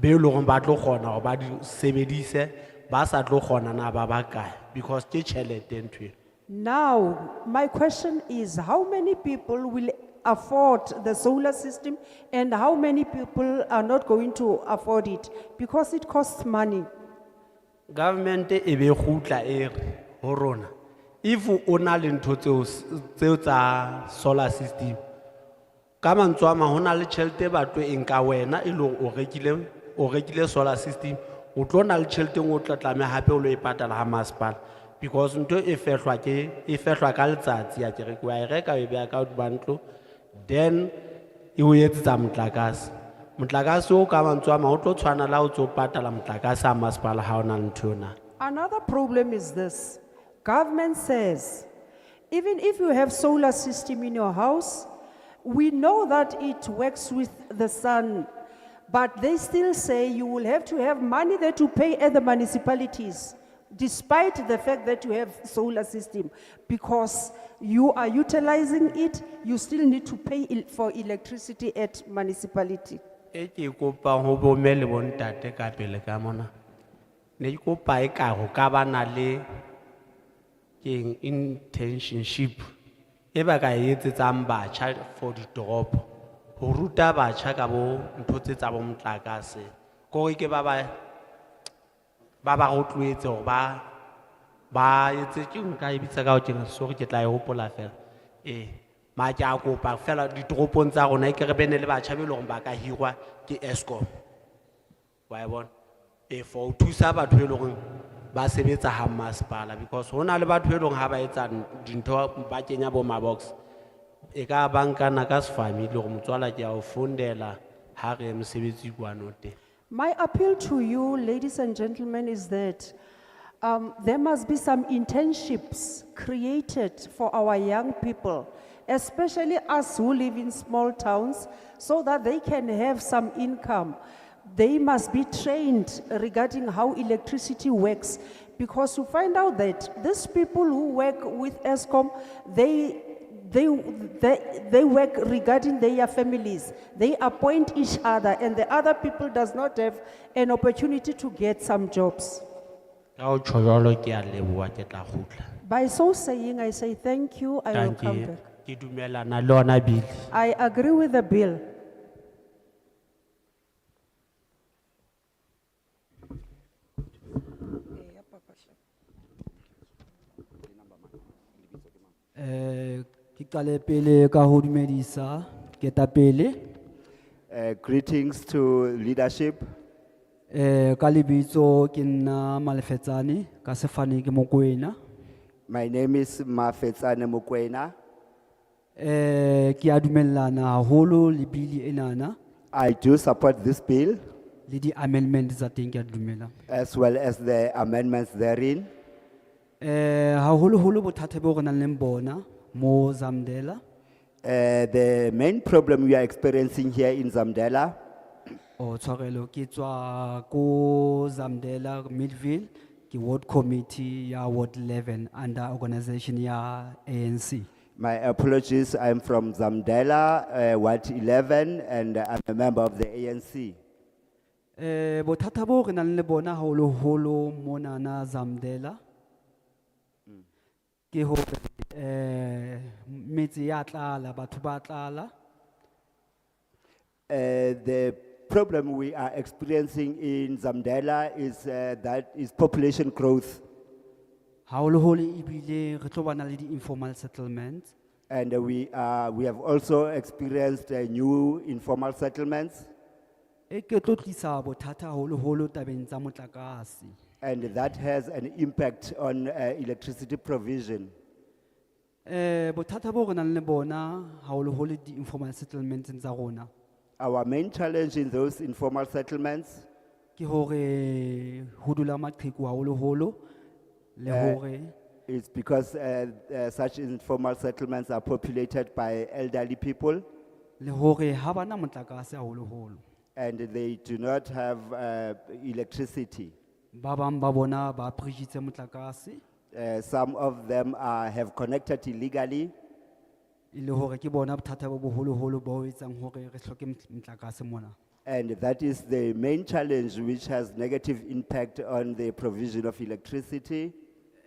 Be e leng hore ba tlo kgona hore ba di sebedise, ba sa tlo kgona na ba bakae, because ke tjhelete ntho e. Now, my question is, how many people will afford the solar system and how many people are not going to afford it? Because it costs money. Government e be khutla e re ho rona, if o na le ntho tseo tsa solar system, ka mantswe a mang ho na le tjhelete batho e nka wena e leng o rekile solar system, o tlo na le tjhelete e nngwe o tla tlameha hape o lo e patala ha masepala, because ntho e fehlwa ka letsatsi ya kere wa e reka o e beha ka hodima ntlo, then e o etsetsa motlakase. Motlakase o ka mantswe a mang o tlo tshwana la o tso patala motlakase ha masepala ha o na le ntho yona. Another problem is this. Government says, even if you have solar system in your house, we know that it works with the sun, but they still say you will have to have money there to pay at the municipalities, despite the fact that you have solar system, because you are utilizing it, you still need to pay for electricity at municipality. E ke kopa ho bo mme le bontate ka pele ka mona. Ne ke kopa e ka ho ka ba na le keng internship e ba ka etsetsang batjha for ditoropo, ho ruta batjha ka bo ntho tse tsa bo motlakase, ko ke ba rotloetse hore ba etse ke nka e bitsa ka ho tjena, sorry ke tla e hopola fela. Ma ke a kopa fela ditoropong tsa rona e ke re bene le batjha be leng ba ka hirwa ke Eskom. Wa e bona? For o thusa batho e leng ba sebetsa ha masepala, because hona le batho e leng ha ba etsa dintho ba kenya bo mabox e ka bankana ka sefami le go motswala ke a o foundela ha re mosebetsi kwana teng. My appeal to you, ladies and gentlemen, is that there must be some internships created for our young people, especially us who live in small towns, so that they can have some income. They must be trained regarding how electricity works, because you find out that these people who work with ESCOM, they work regarding their families. They appoint each other, and the other people does not have an opportunity to get some jobs. Ka ho tjho jwalo ke a leboha, ke tla kgutla. By so saying, I say thank you, I will come Dankie. back. Ke dumelana le yona bill. I agree with the bill. Ki qale pele ka ho dumedisa ketapele Greetings to leadership. ka lebitso ke nna Malefetsane ka sefane ke Mokoena My name is Mafetsane Mokwena. ki a dumellana haholo le bili enana I do support this bill le di amendment tsa teng ke a dumela as well as the amendments therein. haholo holo bothata bo re nang le bona mo Zamdela The main problem we are experiencing here in Zamdela, o tshwarelo ke tswa ko Zamdela Midville ke ward committee ya ward 11 under organization ya ANC. my apologies, I'm from Zamdela, Ward 11, and I'm a member of the ANC. Bothata bo re nang le bona haholo holo mona na Zamdela ke hore metsi ya tlala batho ba tlala The problem we are experiencing in Zamdela is that is population growth. haholo holo ebile re tlo bana le di informal settlements And we have also experienced new informal settlements, e ke tlo tlisa bothata haholo holo tabeng tsa motlakase and that has an impact on electricity provision. bothata bo re nang le bona haholo holo di informal settlements tsa rona Our main challenge in those informal settlements ke hore ho dula maqheku haholo holo le hore is because such informal settlements are populated by elderly people, le hore ha bana motlakase haholo holo and they do not have electricity. ba bang ba bona ba prijitse motlakase Some of them have connected illegally, e le hore ke bona bothata bo boholo holo bo etsang hore re hloke motlakase mona and that is the main challenge which has negative impact on the provision of electricity.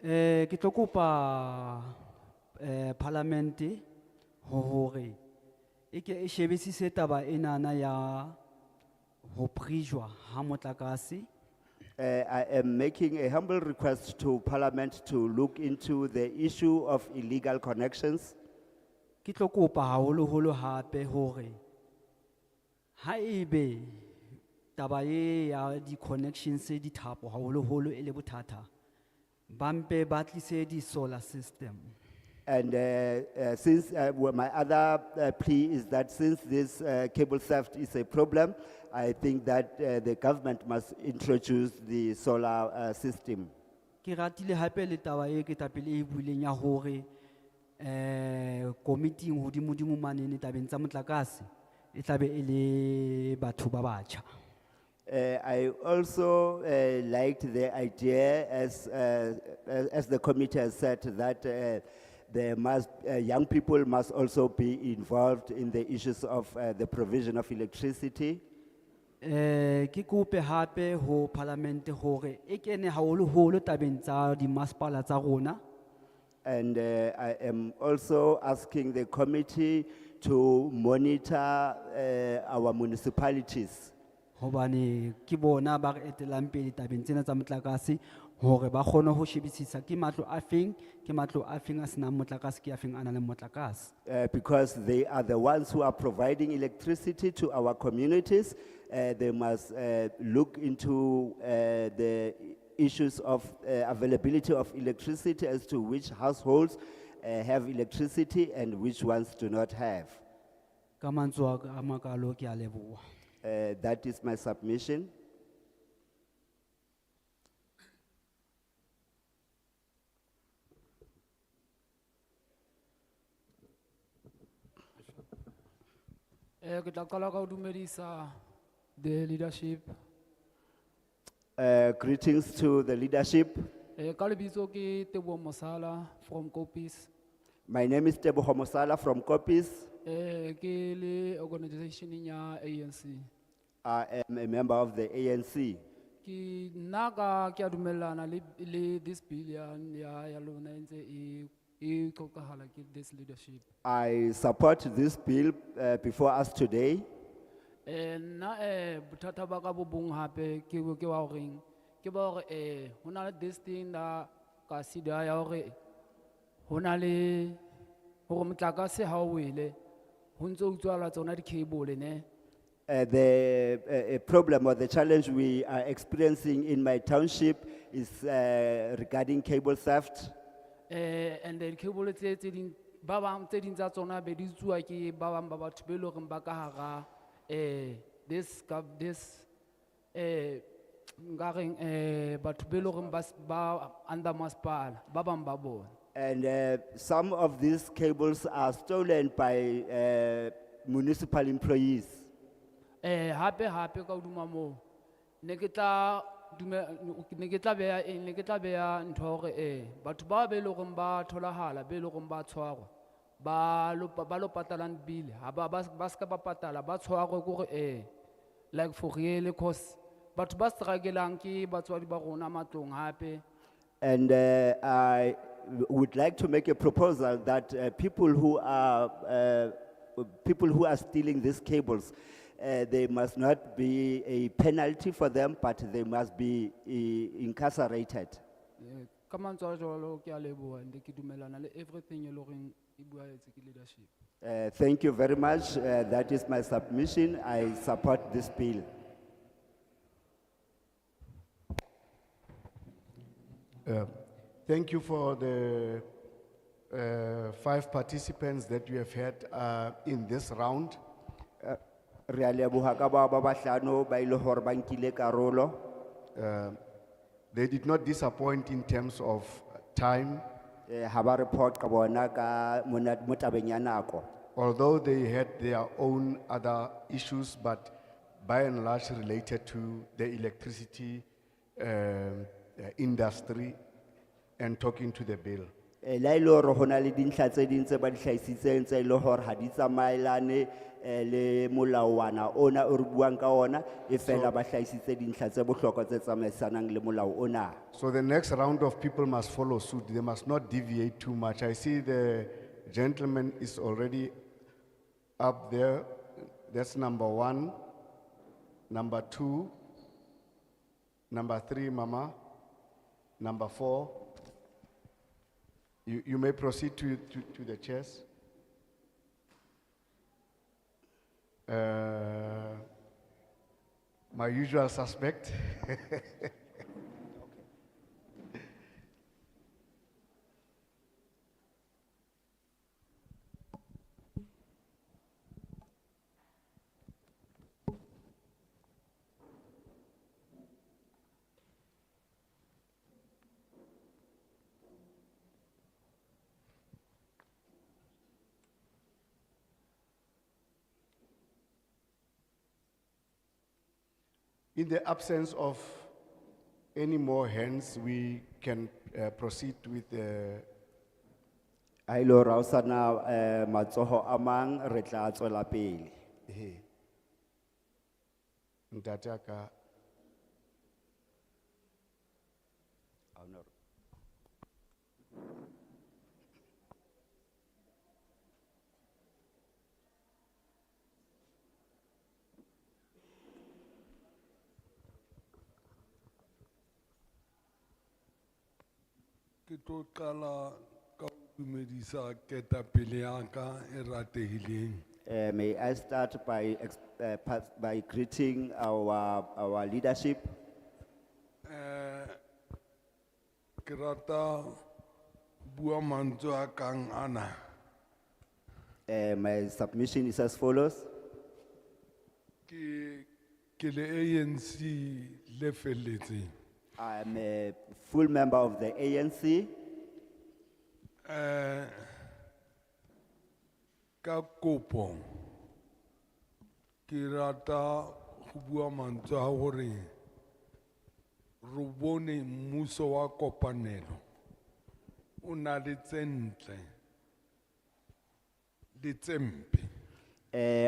ke tlo kopa parliament hore e ke e shebisise taba enana ya ho prijwa ha motlakase I am making a humble request to Parliament to look into the issue of illegal connections. ke tlo kopa haholo holo hape hore ha ebe taba e ya di connections di thapo haholo holo e le bothata bampe ba tlise di solar system And since my other plea is that since this cable theft is a problem, I think that the government must introduce the solar system. ke ratile hape le taba e ke tapele e buileng ya hore committee hodimo dimo manene tabeng tsa motlakase e tlabe e le batho ba batjha I also liked the idea, as the committee has said, that young people must also be involved in the issues of the provision of electricity. ke kope hape ho parliament hore e kene haholo holo tabeng tsa di masepala tsa rona And I am also asking the committee to monitor our municipalities. hobane ke bona ba re etelang pele tabeng tsena tsa motlakase hore ba kgone ho shebisisa ke matlo a feng a senang motlakase ke a feng a nang le motlakase Because they are the ones who are providing electricity to our communities. They must look into the issues of availability of electricity as to which households have electricity and which ones do not have. Ka mantswe a makalo ke a leboha. That is my submission. Ke tla qala ka ho dumedisa the leadership. Greetings to the leadership. Ka lebitso ke Teboho Mosala from Kopis. My name is Teboho Mosala from Kopis. Ke le organization ya ANC. I am a member of the ANC. Ki naka ke a dumellana le this bill ya lona e ntse e qoqahala ke this leadership. I support this bill before us today. Na bothata ba ka bo bong hape ke wa horeng ke ba hore ho na le this thing da ka sida ya hore ho na le hore motlakase ha o wele ho ntse o tswala tsona di cable ne. The problem or the challenge we are experiencing in my township is regarding cable theft. And then cable tse ding ba bang tse ding tsa tsona be di tsuwa ke ba bang ba batho be lo reng ba ka hara this ngareng batho be lo reng ba under masipala ba bang ba bona. And some of these cables are stolen by municipal employees. Hape ka hodima moo ne ke tla beya ntho hore batho ba be lo reng ba tholahala be lo reng ba tshwarwa ba lo patalang bile ha ba ska ba patala ba tshwarwe kore like for real cause batho ba struggleang ke batswadi ba rona matlong hape. And I would like to make a proposal that people who are stealing these cables, there must not be a penalty for them, but they must be incarcerated. Ka mantswe a jwalo ke a leboha ntse ke dumellana le everything e lo reng e buaetse ke leadership. Thank you very much. That is my submission. I support this bill. Thank you for the 5 participants that you have had in this round. Re a leboha ka ba bahlano ba ile hore ba nkile karolo. They did not disappoint in terms of time, Ha ba report ka bona ka mo tabeng ya nako. although they had their own other issues, but by and large related to the electricity industry and talking to the bill. La ile hore hona le dintlha tse ding tse ba di hlahisitseng tse ile hore ha di tsamaelane le molawana ona o re buang ka ona e fela ba hlahisitse dintlha tse bohlokwa tse tsamaisanang le molao ona. So the next round of people must follow suit. They must not deviate too much. I see the gentleman is already up there. That's number 1, number 2, number 3, Mama, number 4. You may proceed to the chairs. My usual suspect. In the absence of any more hands, we can proceed with the Ha ile hore ha o sana matsoho a mang re tla tswela pele. Ntate a ka- Ke tlo qala ka ho dumedisa ketapele ya ka e ratehileng. May I start by greeting our leadership. ke rata bua mantswe a kang ana. My submission is as follows. Ke le ANC le felletseng. I'm a full member of the ANC. Ka kopo ke rata go bua mantswe a gore re bone mmuso wa kopanelo o na le tse ntle le tse mpe.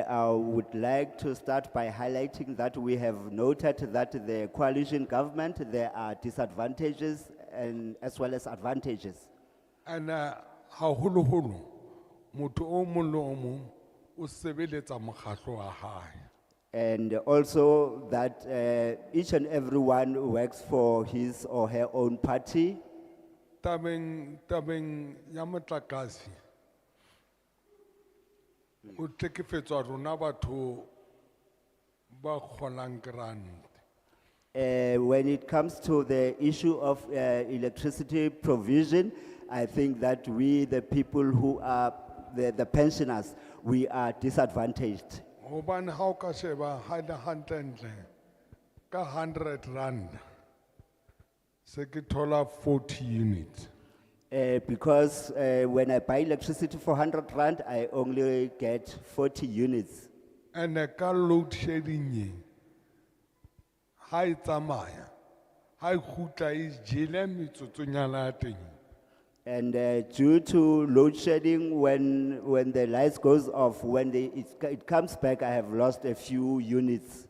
I would like to start by highlighting that we have noted that the coalition government, there are disadvantages and as well as advantages. And haholoholo motho o mong le o mong o sebeletsa mokgatlo wa hae. And also that each and everyone works for his or her own party. Tabeng ya motlakase o tlhekefetswa rona batho ba kgolang grant. When it comes to the issue of electricity provision, I think that we, the people who are the pensioners, we are disadvantaged. Hobane ha o ka sheba ha le hantle ka 100 rand se ke thola 40 units. Because when I buy electricity for 100 rand, I only get 40 units. And ka load shedding ha e tsamaya ha e khutla e jele metsotsonyana ya teng. And due to load shedding, when the lights goes off, when it comes back, I have lost a few units.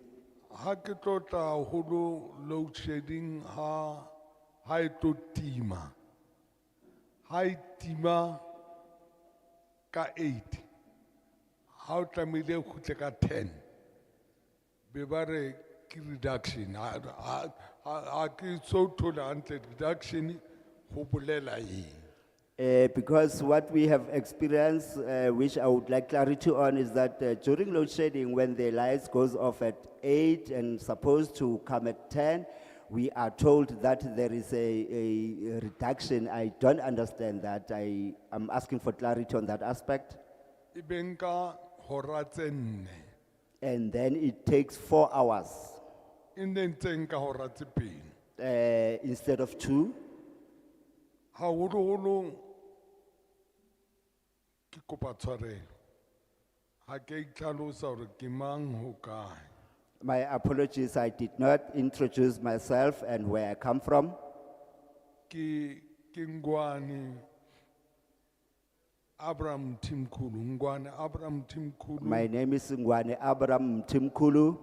Ha ke tlotla holo load shedding ha e tlo tima. Ha e tima ka 8. Ha o tlamehile o khutle ka 10. Be ba re ke reduction. Ha ke so thola hantle reduction ho bolela eng. Because what we have experienced, which I would like clarity on, is that during load shedding, when the lights goes off at 8 and supposed to come at 10, we are told that there is a reduction. I don't understand that. I am asking for clarity on that aspect. Ibeng ka hora tse 4. And then it takes 4 hours In the ntseng ka hora tse 2. instead of 2. Haholoholo ke kopa tshwarelo. Ha ke itlhalosa hore ke mang ho kae. My apologies, I did not introduce myself and where I come from. Ke Ngwane Abraham Timkulu. Ngwane Abraham Timkulu. My name is Ngwane Abraham Timkulu.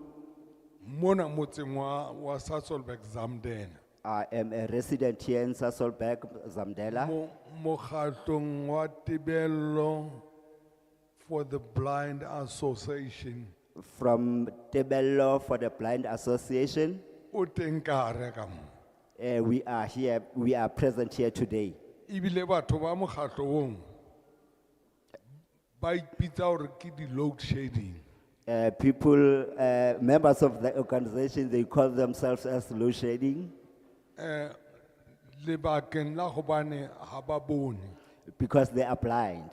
Mona motseng wa Sasolburg Zamdela. I am a resident here in Sasolburg, Zamdela. Mokgatlong wa Tebello for the Blind Association. From Tebello for the Blind Association. O teng ka hare ka mo. We are here, we are present here today. Ibile batho ba mokgatlo oo ba ipitsa hore ke di load shedding. People, members of the organization, they call themselves as load shedding Lebakeng la hobane ha ba bone. because they are blind.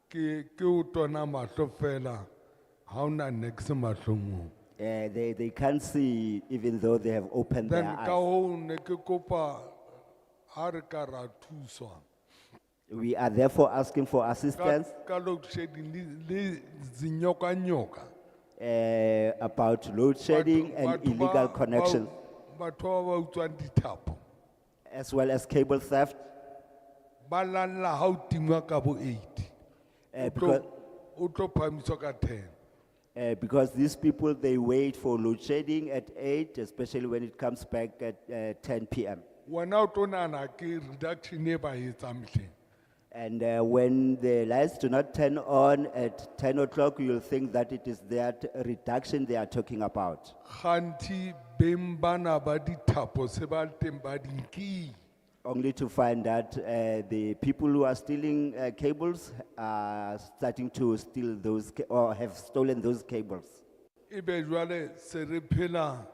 Ke o tona mahlo fela ha ona next mahlong moo. They can't see even though they have opened their Then ka eyes. hoo ne ke kopa ha re ka ra thuswa. We are therefore asking for assistance Ka load shedding le zinyoka about load shedding and illegal connections, Batho ba ba utswang dithapo as well as cable theft. ba lalla ha o tingwa ka bo 8. Because, O tlo phahamiswa ka 10. because these people, they wait for load shedding at 8, especially when it comes back at 10 p.m. Wena o tlo nahana ke reduction e ba e etsang mehleng. And when the lights do not turn on at 10 o'clock, you'll think that it is that reduction they are talking about. Kganthi beng bana ba dithapo se ba le teng ba di nkile. Only to find that the people who are stealing cables are starting to steal those or have stolen those cables. Ebe jwale se re phela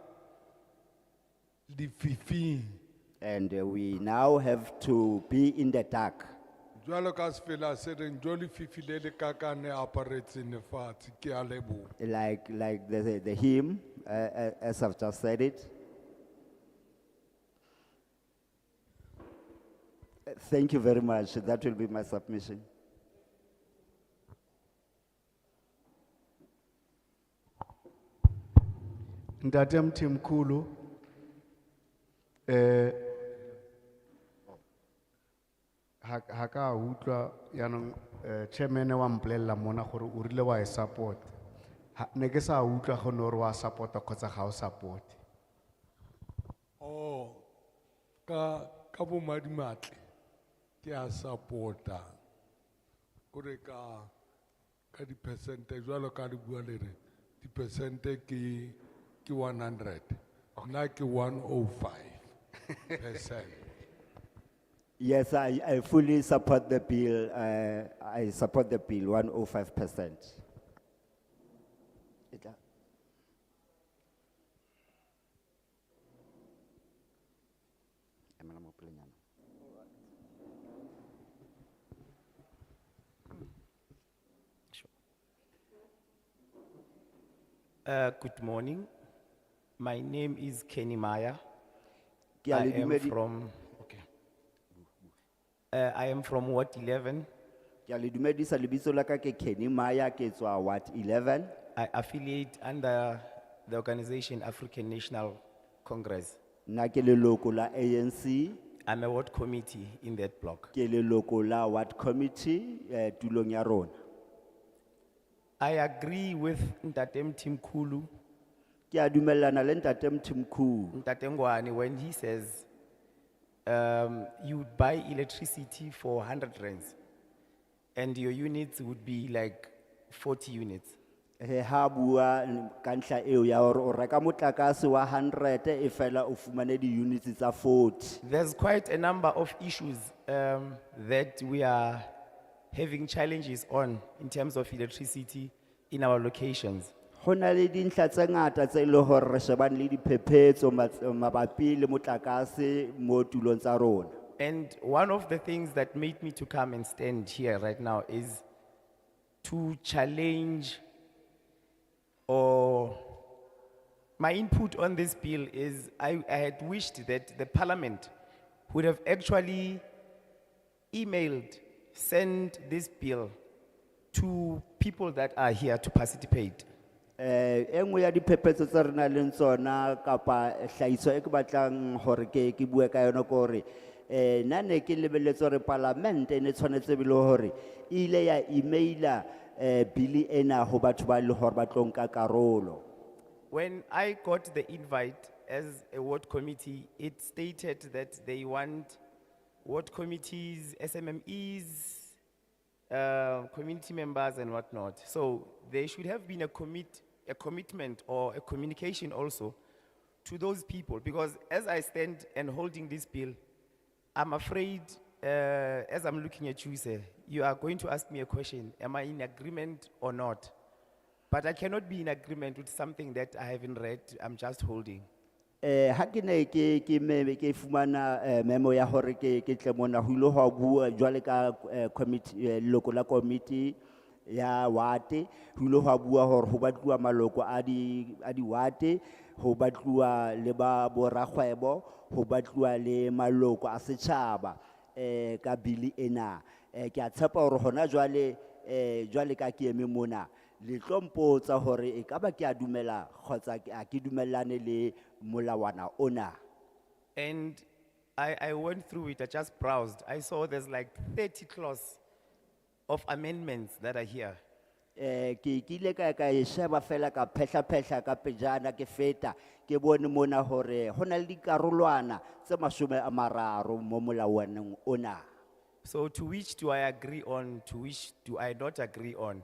dififing And we now have to be in the dark. Jwalo ka sefela se reng jo le fifile le kakane aparetseng fatshe ke a leboha. Like the hymn, as I've just said it. Thank you very much. That will be my submission. Ntate Mthimkhulu, haka utlwa yanong chairman wa mpolella mona gore o rile wa e support. Ne ke sa utlwa go no re wa support kgotsa ga o support. Oh, ka bo madimatle ke a supporta. Kore ka di percent jwalo ka di bua le re di percent ke 100. Na ke 105%. Yes, I fully support the bill. I support the bill 105%. Good morning. My name is Kenny Maya. Ke a I le am dumedi- from, okay. I am from Ward 11. ke a le dumedisa, lebitso la ka ke Kenny Maya, ke tswa Ward 11. I affiliate under the organization African National Congress. Nna ke leloko la ANC, I'm a ward committee in that block. ke leloko la Ward Committee, tulong ya rona. I agree with Ntatem Timkulu, Ke a dumellana le Ntate Mthimkhulu. Ntatengwani, when he says you would buy electricity for 100 rands and your units would be like 40 units. Ha bua ka ntlha eo ya hore o reka motlakase wa 100 e fela o fumane di-units tsa 40. There's quite a number of issues that we are having challenges on in terms of electricity in our locations. Ho na le dintlha tse ngata tse leng hore re shebane le diphephetso mabapi le motlakase mo tulong tsa rona. And one of the things that made me to come and stand here right now is to challenge, or my input on this bill is I had wished that the parliament would have actually emailed, sent this bill to people that are here to participate. E nngwe ya diphephetso tse re nang le tsona kapa hlahiso e ke batlang hore ke bue ka yona ke hore nna ne ke lebelletse hore palamente e ne tshwanetse be le hore e ile ya emaila bili ena ho batho ba le hore ba tlo nka karolo. When I got the invite as a ward committee, it stated that they want ward committees, SMMEs, community members and whatnot. So there should have been a commitment or a communication also to those people, because as I stand and holding this bill, I'm afraid, as I'm looking at you, sir, you are going to ask me a question, am I in agreement or not? But I cannot be in agreement with something that I haven't read, I'm just holding. Ha ke ne ke fumana memo ya hore ke tle mona ho ile ho bua jwale ka committee leloko la committee ya wate, ho ile ho bua hore ho batluwa maloko a di wate, ho batluwa le ba borakgwebo, ho batluwa le maloko a setjhaba ka bili ena. Ke a tshepa hore hona jwale ka ke eme mona le tlo mpotsa hore e ka ba ke a dumela kgotsa a ke dumellane le molawana ona. And I went through it, I just browsed. I saw there's like 30 clause of amendments that are here. Ke ile ka e sheba fela ka phehla ka pejana ke feta ke bone mona hore hona le dikarolwana tse 30 mo molawaneng ona. So to which do I agree on, to which do I not agree on?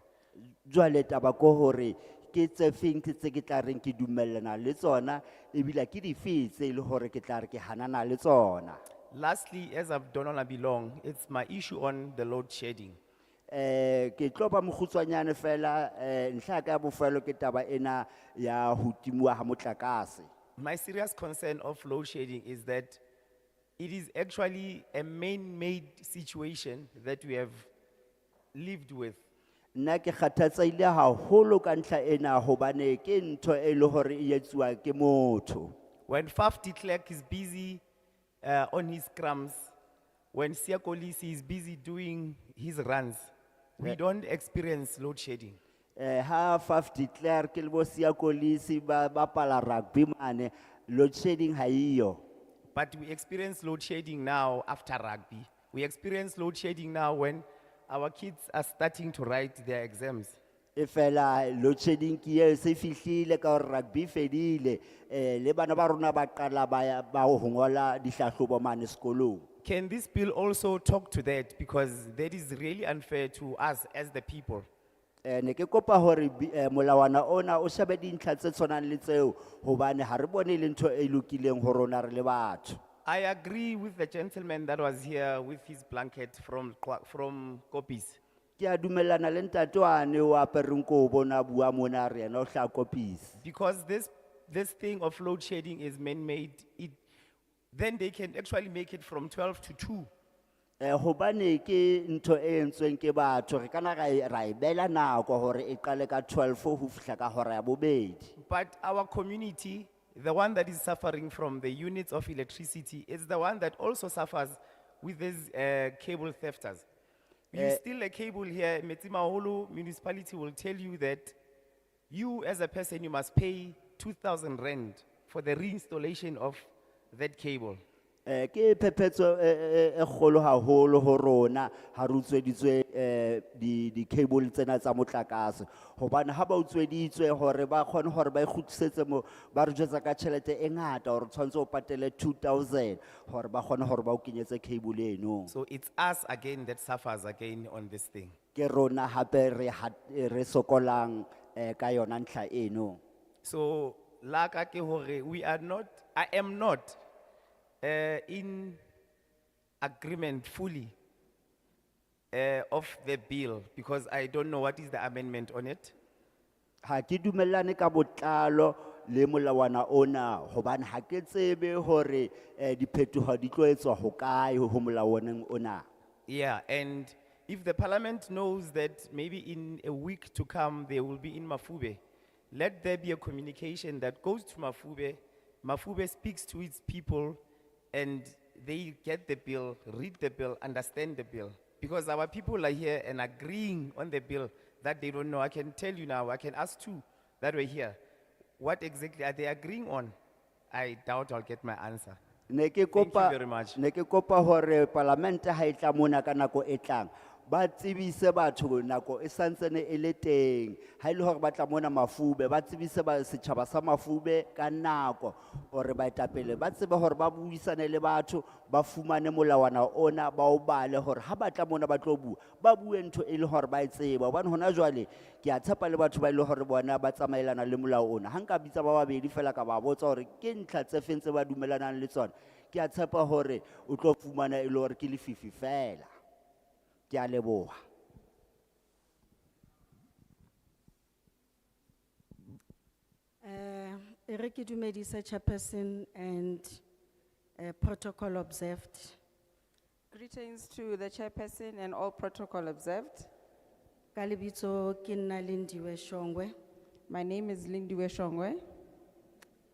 Jwale taba ko hore ke tse feng tse ke tla reng ke dumellana le tsona ebile ke dife tse le hore ke tla re ke hanana le tsona. Lastly, as I've done on I belong, it's my issue on the load shedding. Ke tlo ba mokhutswanyane fela ntlha ka bofelo ke taba ena ya ho timua ha motlakase. My serious concern of load shedding is that it is actually a man-made situation that we have lived with. Nna ke kgathatseile haholo ka ntlha ena hobane ke ntho e le hore e etsuwa ke motho. When Faf de Klerk is busy on his scrums, when Siakolisi is busy doing his runs, we don't experience load shedding. Ha Faf declare ke le bo Siakolisi ba pala rugby mane, load shedding ha iyo. But we experience load shedding now after rugby. We experience load shedding now when our kids are starting to write their exams. E fela load shedding ki e se fihlile ka hore rugby fedile, le bana ba rona ba qala ba ho ngola dihlahlobo mane sekolong. Can this bill also talk to that? Because that is really unfair to us as the people. Ne ke kopa hore molawana ona o shebe dintlha tse tshwanang le tseo hobane ha re bone le ntho e lokileng ho rona re le batho. I agree with the gentleman that was here with his blanket from copies. Ke a dumellana le ntate wane o apereng kobo na bua mona re yena o hla kopisi. Because this thing of load shedding is man-made, then they can actually make it from 12 to 2. Hobane ke ntho e entsweng ke batho re kana ra e bela nako hore e qale ka 12 ho fihla ka hora ya bobedi. But our community, the one that is suffering from the units of electricity, is the one that also suffers with these cable thefters. You steal a cable here, Metsimaholo municipality will tell you that you as a person, you must pay 2,000 rand for the reinstallation of that cable. Ke phephetso e kgolo haholo ho rona ha re utsweditswe di cable tsena tsa motlakase hobane ha ba utsweditswe hore ba khone hore ba ikgutlisetse mo ba re jwetsa ka tšhelete e ngata hore tshwantse o patele 2,000 hore ba khone hore ba o kenyetse cable eno. So it's us again that suffers again on this thing. Ke rona hape re sokolang ka yona ntlha eno. So laka ke hore I am not in agreement fully of the bill because I don't know what is the amendment on it. Ha ke dumellane ka botlalo le molawana ona hobane ha ke tsebe hore diphetoho di tlo etswa hokae ho molawaneng ona. Yeah, and if the parliament knows that maybe in a week to come they will be in Mafube, let there be a communication that goes to Mafube. Mafube speaks to its people and they get the bill, read the bill, understand the bill. Because our people are here and agreeing on the bill that they don't know. I can tell you now, I can ask two that were here. What exactly are they agreeing on? I doubt I'll get my answer. Ne ke Thank you very much. Ne ke kopa hore parliament ha e tla mona ka nako e tlang ba tsebise batho nako e santsene e le teng ha ile hore ba tla mona Mafube ba tsebise ba setjhaba sa Mafube ka nako hore ba etapele ba tsebe hore ba buisane le batho ba fumane molawana ona ba o bale hore ha ba tla mona ba tlo bua ba bue ntho e le hore ba e tseba hobane hona jwale ke a tshepa le batho ba ile hore bona ba tsamaelana le molao ona ha nka bitsa ba babedi fela ka ba botsa hore ke ntla tse fentse ba dumelanang le tsona ke a tshepa hore o tlo fumana e le hore ke lefifi fela. Ke a leboha. Eriki dumedisa chairperson and protocol observed. Greetings to the chairperson and all protocol observed. Ka lebitso ke nna Lindiwe Shongwe. My name is Lindiwe Shongwe.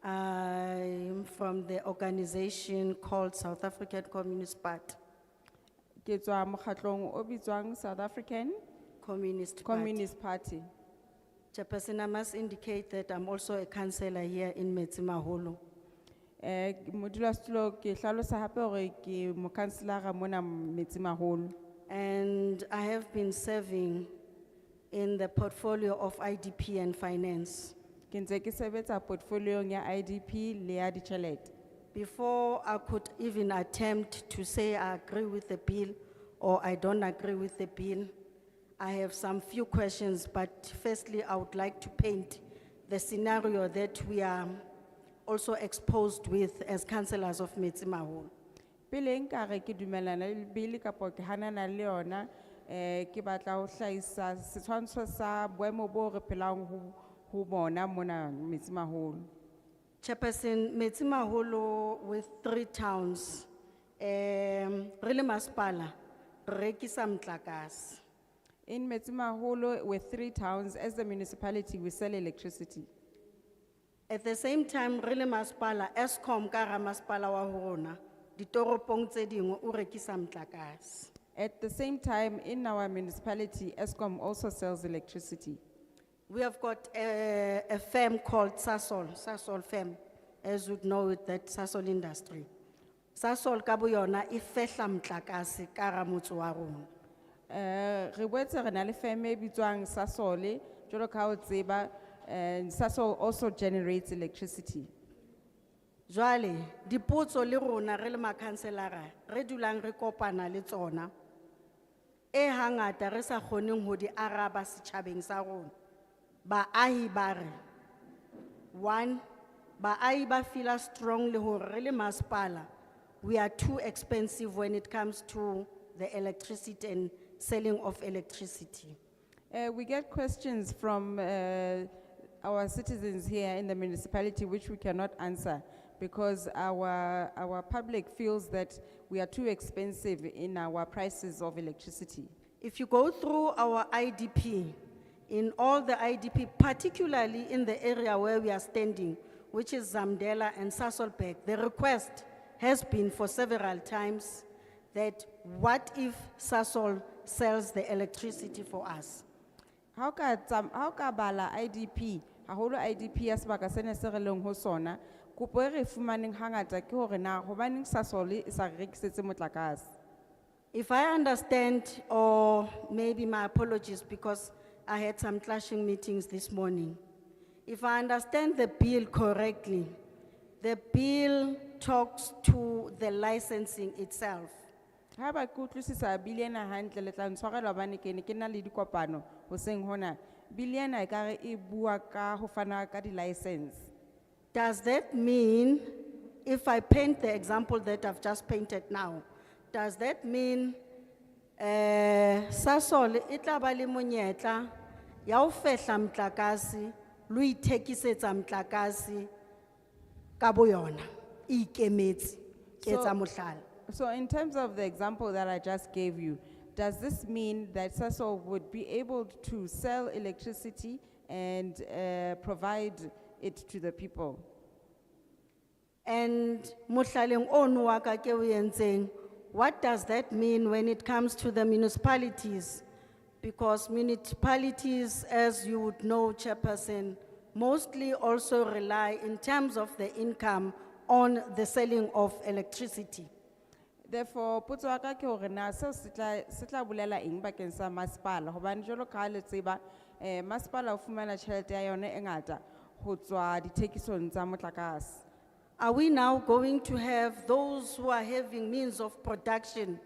I'm from the organization called South African Communist Party. Ke tswa mokgatlong o bitswang South African Communist Party. Chairperson, I must indicate that I'm also a councillor here in Metsimaholo. Modulasetulo ke hlalosa hape hore ke mokanselara mona Metsimaholo. And I have been serving in the portfolio of IDP and finance. Ke ntse ke sebetsa portfolioong ya IDP le ya ditjhelete. Before I could even attempt to say I agree with the bill or I don't agree with the bill, I have some few questions, but firstly, I would like to paint the scenario that we are also exposed with as councillors of Metsimaholo. Pele nka re ke dumelana le bill kapo ke hanana le yona ke batla ho hlahisa setshwantsho sa boemo bo re phelang ho bona mona Metsimaholo. Chairperson, Metsimaholo with 3 towns Really maspala, rekisa mtlakas. In Metsimaholo, with 3 towns, as the municipality, we sell electricity. At the same time, really maspala, Eskom kara maspala wa hona, ditoropong tse dingwe o rekisa mtlakas. At the same time, in our municipality, Eskom also sells electricity. We have got a firm called Sasol firm, as you know it, that Sasol industry. Sasol kabuyona ifehla mtlakase kara motse wa rona. Re boetse re na le firm e bitswang Sasol, jwalo ka ha o tseba, Sasol also generates electricity. Jwale, dipotso le rona re le makhanselara, re dulang re kopana le tsona. E hangata re sa kgoneng ho di araba setjhabeng sa rona. Baahi ba re, 1, baahi ba feel strongly hore re le masepala, we are too expensive when it comes to the electricity and selling of electricity. We get questions from our citizens here in the municipality which we cannot answer because our public feels that we are too expensive in our prices of electricity. If you go through our IDP, in all the IDP, particularly in the area where we are standing, which is Zamdela and Sasolburg, the request has been for several times that what if Sasol sells the electricity for us? How ka bala IDP, haholo IDP ya sebaka sena se re leng ho sona, kopo e re fumaneng hangata ke hore na hobaneng Sasol e sa re rekisetse motlakase? If I understand, or maybe my apologies because I had some clashing meetings this morning. If I understand the bill correctly, the bill talks to the licensing itself. Ha ba ke utlwisisa bili ena hantle le tla ntshwarela hobane ke ne ke na le dikopano hoseng hona. Bili ena ekare e bua ka ho fana ka di-license. Does that mean, if I paint the example that I've just painted now, does that mean Sasol itla ba le monyetla ya ho fehla mtlakase lo ithekisetsa mtlakase ka boyona e ikemetse ke etsa mohlala? So in terms of the example that I just gave you, does this mean that Sasol would be able to sell electricity and provide it to the people? And mohlaleng ono wa ka ke o entseng, what does that mean when it comes to the municipalities? Because municipalities, as you would know, Chairperson, mostly also rely in terms of the income on the selling of electricity. Therefore, potso ya ka ke hore na seo se tla bolela eng bakeng sa masepala hobane jwalo ka ha le tseba masepala o fumana tjhelete ya yona e ngata ho tswa dithekisong tsa motlakase. Are we now going to have those who are having means of production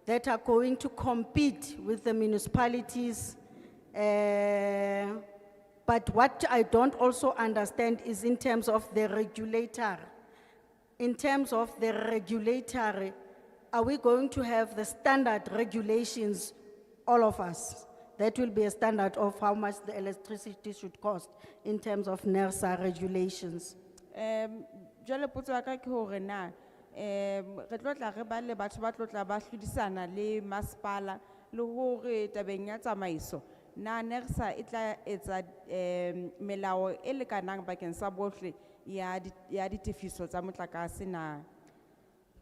that are going to compete with the municipalities? But what I don't also understand is in terms of the regulator. In terms of the regulatory, are we going to have the standard regulations, all of us? That will be a standard of how much the electricity should cost in terms of NERSA regulations. Jwale potso ya ka ke hore na re tlo tla re ba le batho ba tlo tla ba hlodisana le masepala le hore tabeng ya tsamaiso na NERSA e tla etsa melao e lekanang bakeng sa bohle ya ditefiso tsa motlakase na?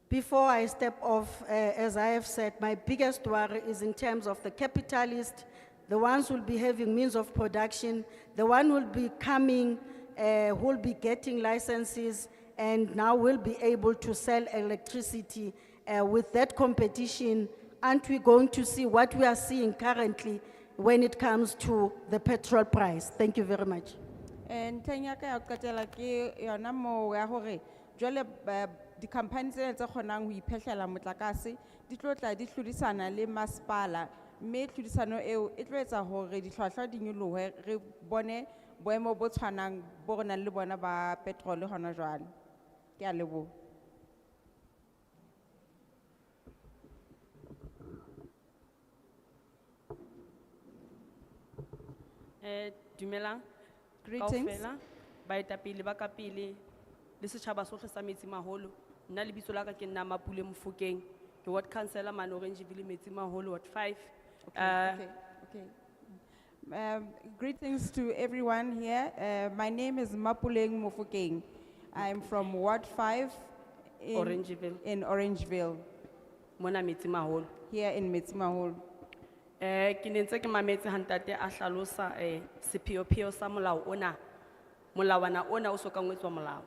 Before I step off, as I have said, my biggest worry is in terms of the capitalist, the ones who will be having means of production, the one who will be coming, who will be getting licenses, and now will be able to sell electricity. With that competition, aren't we going to see what we are seeing currently when it comes to the petrol price? Thank you very much. Ntlheng ya ka ya ho qetela ke yona moo ya hore jwale di-company tsena tse kgonang ho iphehlela motlakase di tlo tla di hlodisana le masepala mme tlhodisano eo e tlo etsa hore dihlwahlwa di nyolohe re bone boemo bo tshwanang bo re nang le bona ba petrol hona jwale. Ke a leboha. Dumelang. Greetings. Kaofela, baetapele ba ka pele le setjhaba sohle sa Metsimaholo. Nna lebitso la ka ke nna Mapule Mofokeng, ke ward councillor man Orangeville Metsimaholo ward 5. Okay. Greetings to everyone here. My name is Mapuleng Mofokeng. I'm from Ward 5 Orangeville. in Orangeville, Mona Metsimaholo. here in Metsimaholo. Ke ne ntse ke mametse ha ntate a hlalosa sepheopheo sa molao ona. Molawana ona o soka ngwetswa molao,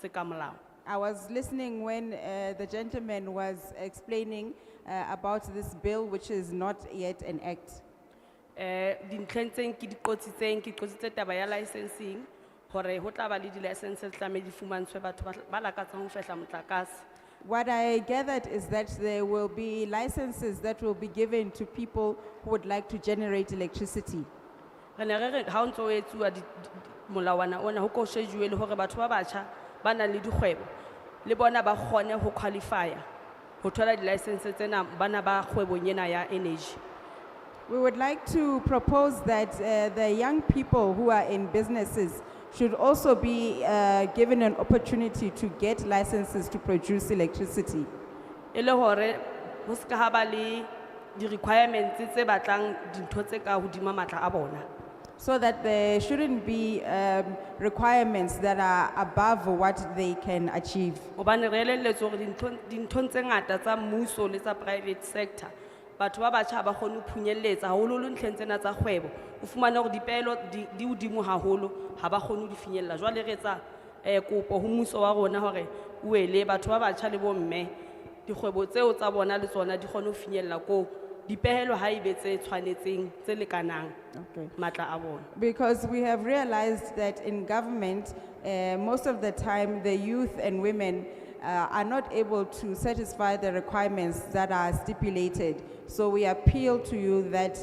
se ka molao. I was listening when the gentleman was explaining about this bill, which is not yet an act. Dintlheng tseng ke di qotsitse taba ya licensing, hore ho tla ba le di-license tse tlameha di fumantshwe batho ba lakatsang ho fehla motlakase. What I gathered is that there will be licenses that will be given to people who would like to generate electricity. Re ne re re ha o ntso ho etsuwa molawana ona ho ko shejuwe le hore batho ba batjha ba nang le dikgwebo le bona ba kgone ho qualifya ho thola di-license tsena bana ba kgwebong ena ya energy. We would like to propose that the young people who are in businesses should also be given an opportunity to get licenses to produce electricity. E le hore ho ska ha ba le di-requirements tse batlang dintho tse ka hodima matla a bona. So that there shouldn't be requirements that are above what they can achieve. Hobane re elelletswe hore dinthong tse ngata tsa mmuso le tsa private sector, batho ba batjha ha ba kgone ho phunyelletsa haholoholo ntlheng tsena tsa kgwebo. O fumane hore dipehelo di hodimo haholo, ha ba kgone ho di finyella. Jwale re etsa kopo ho mmuso wa rona hore o ele batho ba batjha le bomme dikgwebo tseo tsa bona le tsona di kgone ho finyella ko dipehelo ha ibe tse tshwanetseng tse lekanang matla a bona. Because we have realized that in government, most of the time the youth and women are not able to satisfy the requirements that are stipulated. So we appeal to you that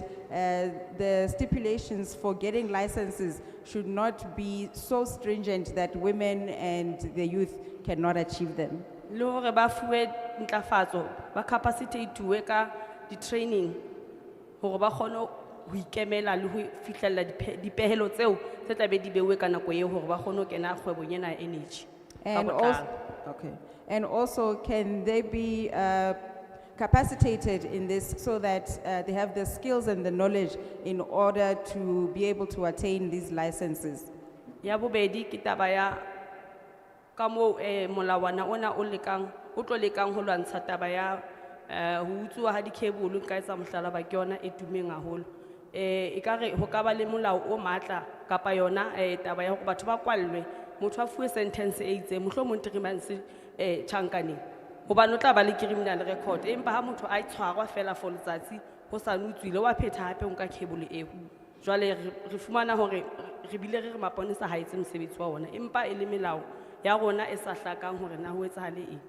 the stipulations for getting licenses should not be so stringent that women and the youth cannot achieve them. Le hore ba fuwe ntlafatso, ba capacitatuwe ka di-training hore ba kgone ho ikemela le ho fihlella dipehelo tseo tse tla be di beuwe ka nako eo hore ba kgone ho kena kgwebong ena ya energy. And also, can they be capacitated in this so that they have the skills and the knowledge in order to be able to attain these licenses? Ya bobedi ke taba ya ka moo molawana ona o tlo lekang ho lwantsha taba ya ho utsuwa ha di-cable nka etsa mohlala ba ke yona e tumeng haholo. Ekare ho ka ba le molao o matla kapa yona taba ya hore batho ba kwallwe, motho a fuwe sentence e itseng mohlomong 3 months tjhankaneng hobane o tla ba le criminal record, empa ha motho a tshwarwa fela for letsatsi ho sa nutswile wa phetha hape nka cable eo. Jwale re fumana hore re bile re maponesa ha etse mosebetsi wa ona empa e le melao ya rona e sa hlakang hore na ho etsahale eng.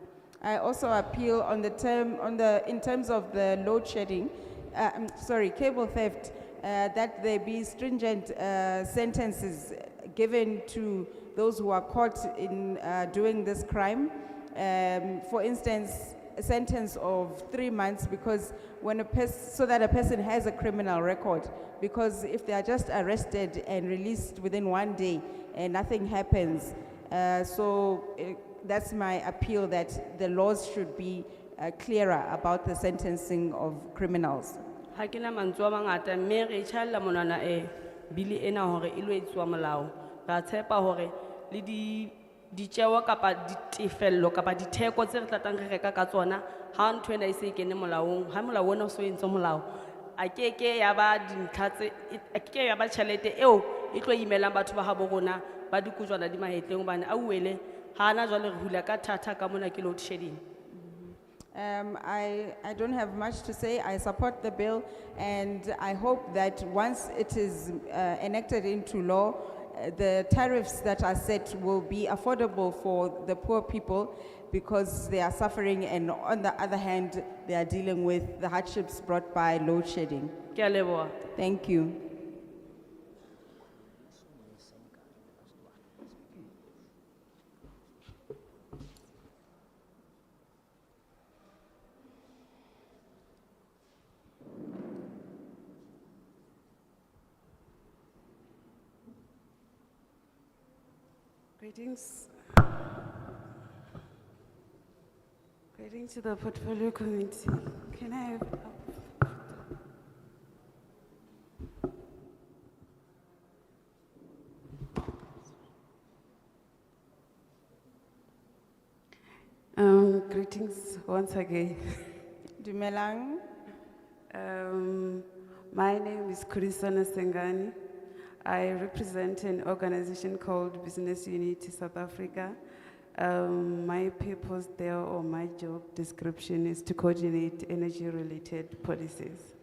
I also appeal in terms of the load shedding, cable theft, that there be stringent sentences given to those who are caught in doing this crime. For instance, a sentence of 3 months because so that a person has a criminal record. Because if they are just arrested and released within 1 day and nothing happens, that's my appeal that the laws should be clearer about the sentencing of criminals. Ha ke na mantswe a mangata mme re tshalla monana bili ena hore e lo etsuwa molao. Ra tshepa hore le ditjeho kapa ditefello kapa ditheko tse re tlatang re reka ka tsona ha ntho ena e se kene molaong, ha molao ona o so entse molao, a keke ya ba dintlha tse a keke ya ba tjhelete eo e tlo imelang batho ba habo rona ba dikujwana di mahetleng hobane a uele hana jwale re hula ka thata ka mona ke load shedding. I don't have much to say. I support the bill and I hope that once it is enacted into law, the tariffs that are set will be affordable for the poor people because they are suffering and on the other hand, they are dealing with the hardships brought by load shedding. Ke a leboha. Thank you. Greetings. Greetings to the portfolio committee. Can I have? Greetings once again. Dumelang, My name is Kurisana Sengani. I represent an organization called Business Unity South Africa. My purpose there or my job description is to coordinate energy-related policies.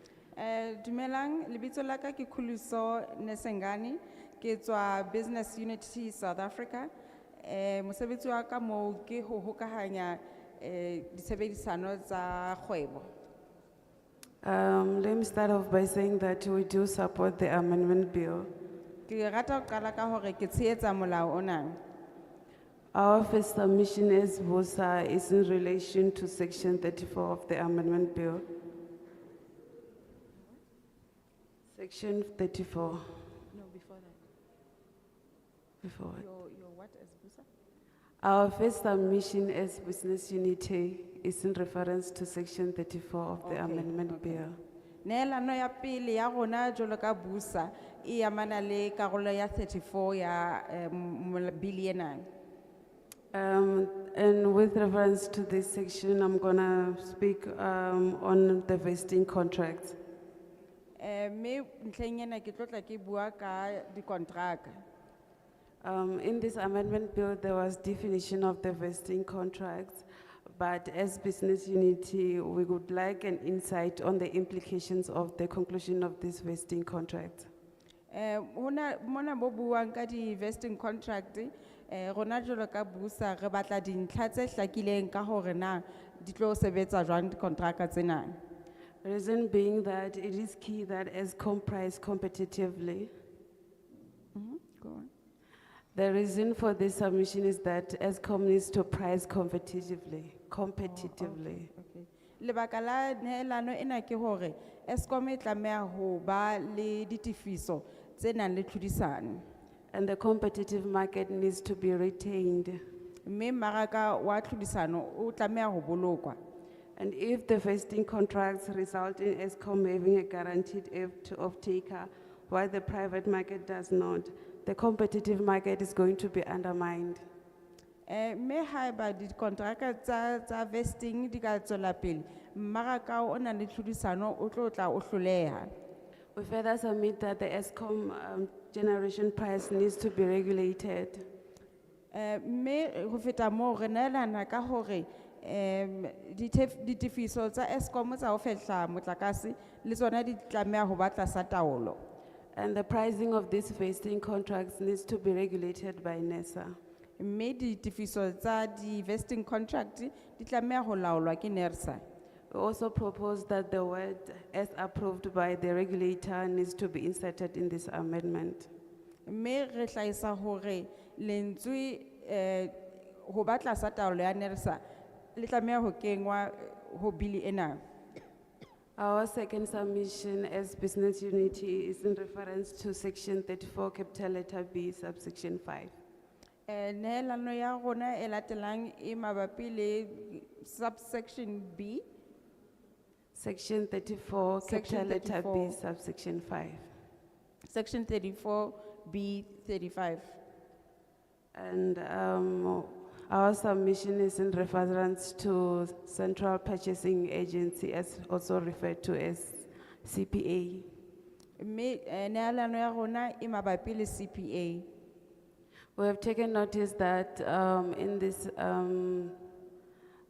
dumelang, lebitso la ka ke Khuliso Nesengani, ke tswa Business Unity South Africa. Mosebetsi wa ka moo ke ho hokahanya ditshebedisano tsa kgwebo. Let me start off by saying that we do support the amendment bill. Ke rata ho qala ka hore ke tshehetsa molao ona. Our first submission as BOSA is in relation to section 34 of the amendment bill. Section 34. No, before that. Before what? Your what as Busa? Our first submission as business unity is in reference to section 34 of the amendment bill. Neelano ya pele ya rona jwalo ka Busa e amana le karolo ya 34 ya bili ena. And with reference to this section, I'm gonna speak on the vesting contracts. Me ntlheng ena ke tlotla ke bua ka dikontraka. In this amendment bill, there was definition of the vesting contracts, but as business unity, we would like an insight on the implications of the conclusion of this vesting contract. Hona mona bo buang ka di vesting contract, rona jwalo ka Busa re batla dintlha tse hlakileng ka hore na di tlo sebetsa jwang dikontraka tsena. Reason being that it is key that as price competitively. Go on. The reason for this submission is that ESCOM needs to price competitively. Okay. Lebaka la neelano ena ke hore Eskom e tlameha ho ba le ditifiso tse nang le tlhodisano. And the competitive market needs to be retained. Mme mmaraka wa tlhodisano o tlameha ho bolokwa. And if the vesting contracts result in ESCOM having a guaranteed off-taker, while the private market does not, the competitive market is going to be undermined. Me haeba dikontraka tsa vesting di ka tswela pele, mmaraka o nang le tlhodisano o tlo tla o hloleha. We further submit that the ESCOM generation price needs to be regulated. Me ho feta moo re neelana ka hore ditifiso tsa Eskom tsa ho fehla motlakase le tsona di tlameha ho ba tlasa taolo. And the pricing of these vesting contracts needs to be regulated by NESA. Mme ditifiso tsa di vesting contract di tlameha ho laolwa ke NERSA. We also propose that the word as approved by the regulator needs to be inserted in this amendment. Mme re hlahisa hore lentswe ho ba tlasa taolo ya NERSA le tlameha ho kengwa ho bili ena. Our second submission as business unity is in reference to section 34 capital letter B subsection 5. Neelano ya rona e latelang e mabapi le subsection B. Section 34 capital letter B 34. subsection 5. Section 34 B 35. And our submission is in reference to Central Purchasing Agency, as also referred to as CPA. Mme neelano ya rona e mabapi le CPA. We have taken notice that in this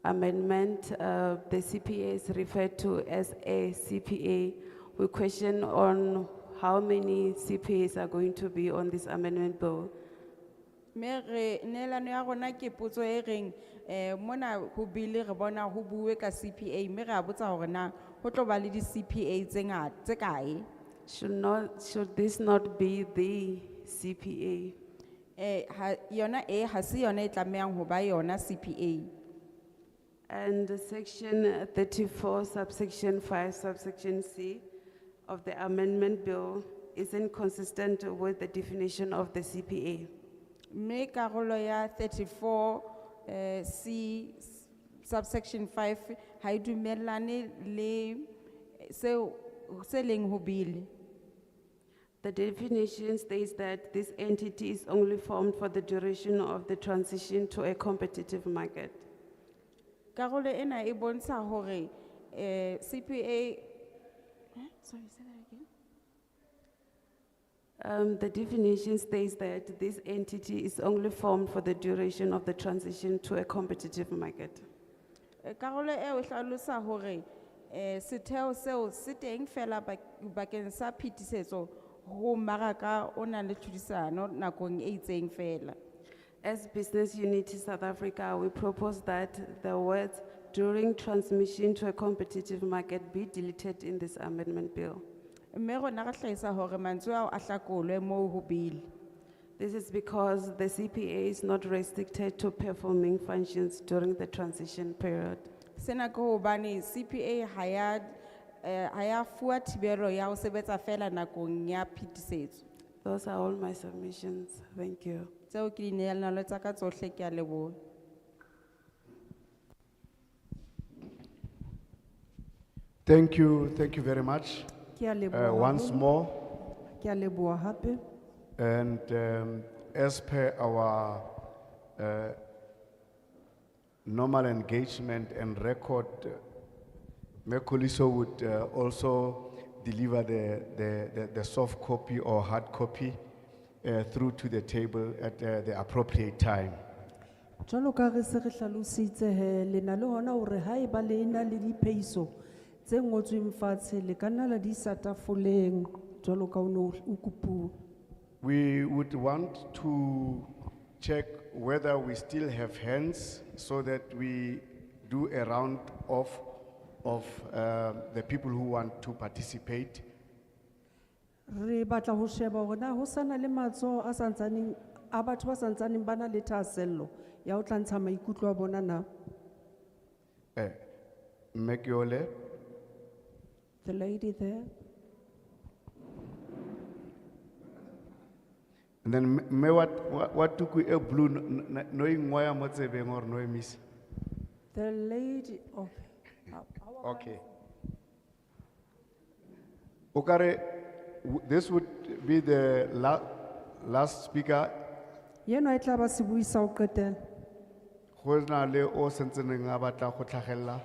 amendment, the CPA is referred to as a CPA. We question on how many CPAs are going to be on this amendment bill. Me re neelano ya rona ke potso e reng mona ho bile re bona ho bue ka CPA mme re a botsa hore na ho tlo ba le di CPA tse ngata tse kae. Should this not be the CPA? Yona ha se yona e tlamehang ho ba yona CPA. And section 34 subsection 5 subsection C of the amendment bill is inconsistent with the definition of the CPA. Me karolo ya 34 C subsection 5 ha e dumellane le seo se leng ho bill. The definition states that this entity is only formed for the duration of the transition to a competitive market. Karolo ena e bontsha hore CPA sorry, say that again. The definition states that this entity is only formed for the duration of the transition to a competitive market. Karolo eo e hlalosa hore setheo seo se teng fela bakeng sa phetisetso ho mmaraka o nang le tlhodisano nakong e itseng fela. As Business Unity South Africa, we propose that the words during transmission to a competitive market be deleted in this amendment bill. Mme rona re hlahisa hore mantswe ao a hlakolwe moo ho bill. This is because the CPA is not restricted to performing functions during the transition period. Sena ke hobane CPA ha ya fuwa thibelo ya ho sebetsa fela nakong ya phetisetso. Those are all my submissions. Thank you. Tseo ke dineelano tsa ka tsohle, ke a leboha. Thank you very much. Ke a leboha Once haholo. more, Ke a leboha hape. and as per our normal engagement and record, Mekoliso would also deliver the soft copy or hard copy through to the table at the appropriate time. Jwalo ka re se re hlalositse he, le na le hona hore ha eba le na le diphehiso tse ngotsweng fatshe le ka nna la di isa tafoleng jwalo ka o ne o kopuwa. We would want to check whether we still have hands so that we do a round off of the people who want to participate. Re batla ho sheba hore na ho sana le matsoho a santsaneng a batho ba santsaneng ba na le thahasello ya ho tla ntsha maikutlo a bona na. Mekiole, The lady there. and then me what took we a blue knowing why I'm not saying or no miss. The lady, okay. Okay. Okare, this would be the last speaker. Yeno e tla ba sebuisa ho qetela. Go na le o sentseneng a batla go tlhagella.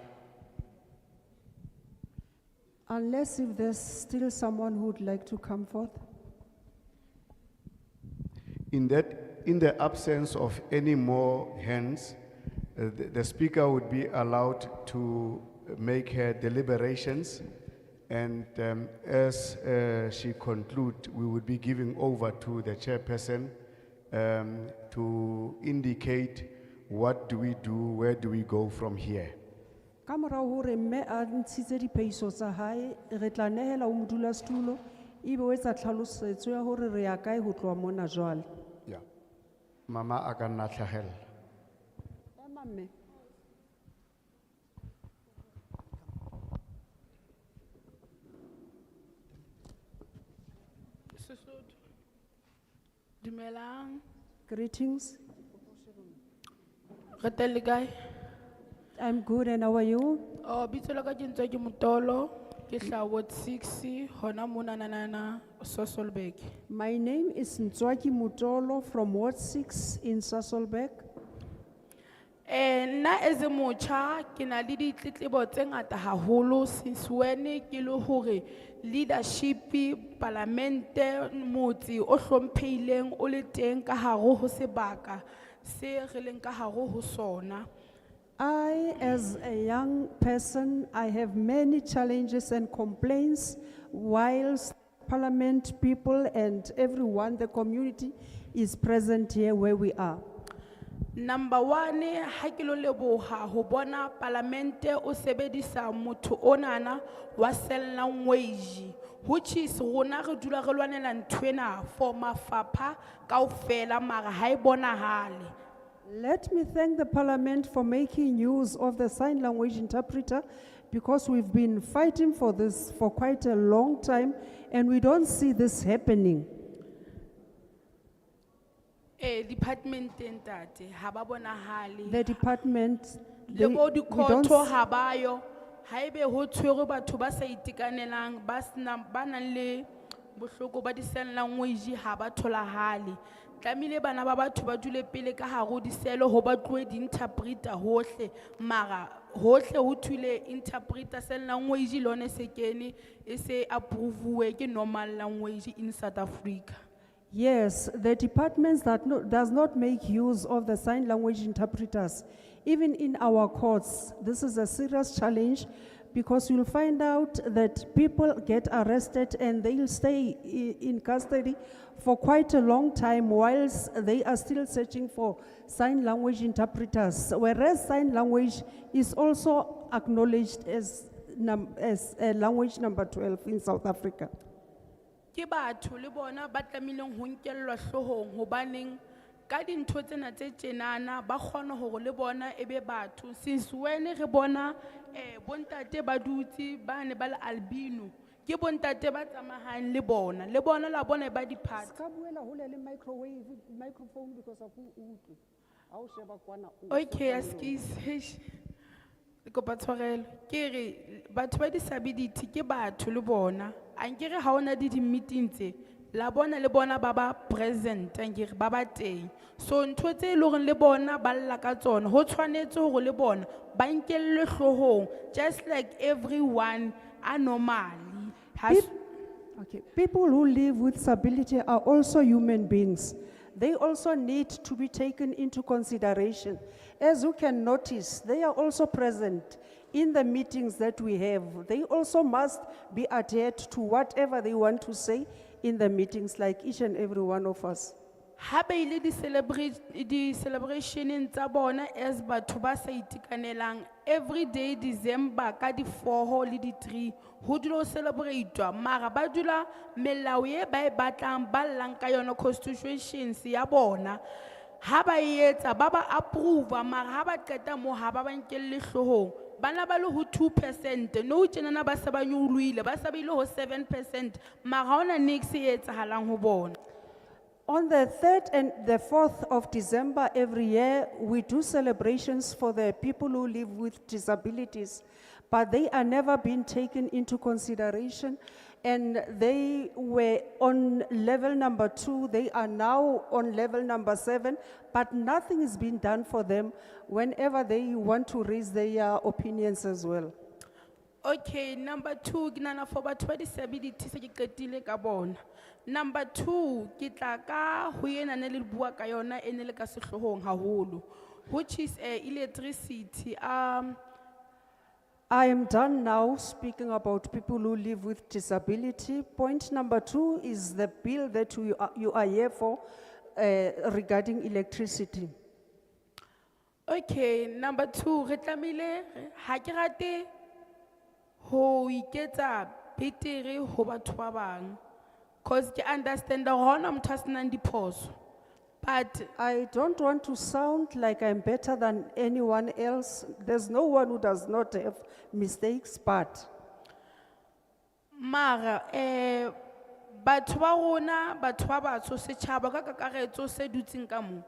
Unless if there's still someone who would like to come forth. In the absence of any more hands, the speaker would be allowed to make her deliberations, and as she concludes, we would be giving over to the chairperson to indicate what do we do, where do we go from here. Ka morao hore mme a ntshitse diphehiso tsa hae, re tla nehela ho modulasetulo, ebe o etsa tlhalosetso ya hore re ya kae ho tloha mona jwale. Yeah. Mama a ka nna tlhagella. Ema mme. Dumelang. Greetings. Re teng le kae? I'm good, and how are you? Oh, bitso la ka ke ntse ke Motolo, ke hla Ward 6 hona mona na Sasolburg. My name is Ntswaki Mutolo from Ward 6 in Sasolburg. Nna as a motjha ke na le ditletlebo tse ngata haholo since when ke le hore leadership parlamente motse o hlomphehileng o le teng ka hare ho sebaka se re leng ka hare ho sona. I, as a young person, I have many challenges and complaints whilst parliament people and everyone, the community, is present here where we are. Number one, ha ke lo leboha ho bona parlamente o sebedisa motho onana wa sellang wage, which is rona re dula re lwanela nthwena for mafapha kaofela mara ha e bonahale. Let me thank the parliament for making use of the sign language interpreter, because we've been fighting for this for quite a long time and we don't see this happening. department entate, haba bonahale. The department, Le bo we don't, dikotlo ha bayo. Haebe ho tshwere batho ba sa itekanelang, ba nang le bohloko ba di-sign language ha ba tholahale. Tlamehile bana ba batho ba dule pele ka hare ho diselo ho batluwe di-interpreter hohle, mara hohle ho thwile interpreter sign language le yone se kene, e se approve-uwe ke normal language in South Africa. yes, the departments does not make use of the sign language interpreters. Even in our courts, this is a serious challenge because you'll find out that people get arrested and they'll stay in custody for quite a long time whilst they are still searching for sign language interpreters, whereas sign language is also acknowledged as language number 12 in South Africa. Ke batho le bona ba tlamehileng ho nkellwa hlohong hobaneng ka dintho tsena tse tjenana ba kgona hore le bona ebe batho. Since when re bona bontate ba dutse ba ne ba le albino, ke bontate ba tsamayang le bona la bona ba di-part. Microphone because of Okay, excuse. Kopa tshwarelo. Ke re batho ba disability ke batho le bona. Ankere ha ona di-meeting tse, la bona le bona ba ba present, ankere ba ba teng. So ntho tse le hore le bona ba lla ka tsona, ho tshwanetse hore le bona ba nkellwe hlohong, just like everyone are normally. Okay, people who live with disability are also human beings. They also need to be taken into consideration. As you can notice, they are also present in the meetings that we have. They also must be adhered to whatever they want to say in the meetings, like each and every one of us. Hape ile di celebration tsa bona as batho ba sa itekanelang, every day December ka di 4 le di 3 ho dula ho celebratewa, mara ba dula melao e ba e batlang ba llang ka yona constitutions ya bona. Ha ba etsa ba ba approve, mara ha ba qeta mo ha ba nkelle hlohong. Bana ba le ho 2%, no tjenana ba se ba nyuluile, ba se ba ile ho 7%, mara ha ona niks e etsahalang ho bona. On the 3rd and the 4th of December every year, we do celebrations for the people who live with disabilities, but they are never being taken into consideration. And they were on level number 2, they are now on level number 7, but nothing is being done for them whenever they want to raise their opinions as well. Okay, number 2, ke nahana for batho ba disability se ke qetile ka bona. Number 2, ke tla ka ho ena ne le bua ka yona ene le ka sehlohong haholo, which is electricity. I am done now speaking about people who live with disability. Point number 2 is the bill that you are here for regarding electricity. Okay, number 2, re tlamehile ha ke rate ho iketsa betere ho batho ba bang, cause ke understand hore hona motho a senang diphoso. But I don't want to sound like I'm better than anyone else. There's no one who does not have mistakes, but mara batho ba rona, batho ba batsho, setjhaba ka kakaretso se dutseng ka mo,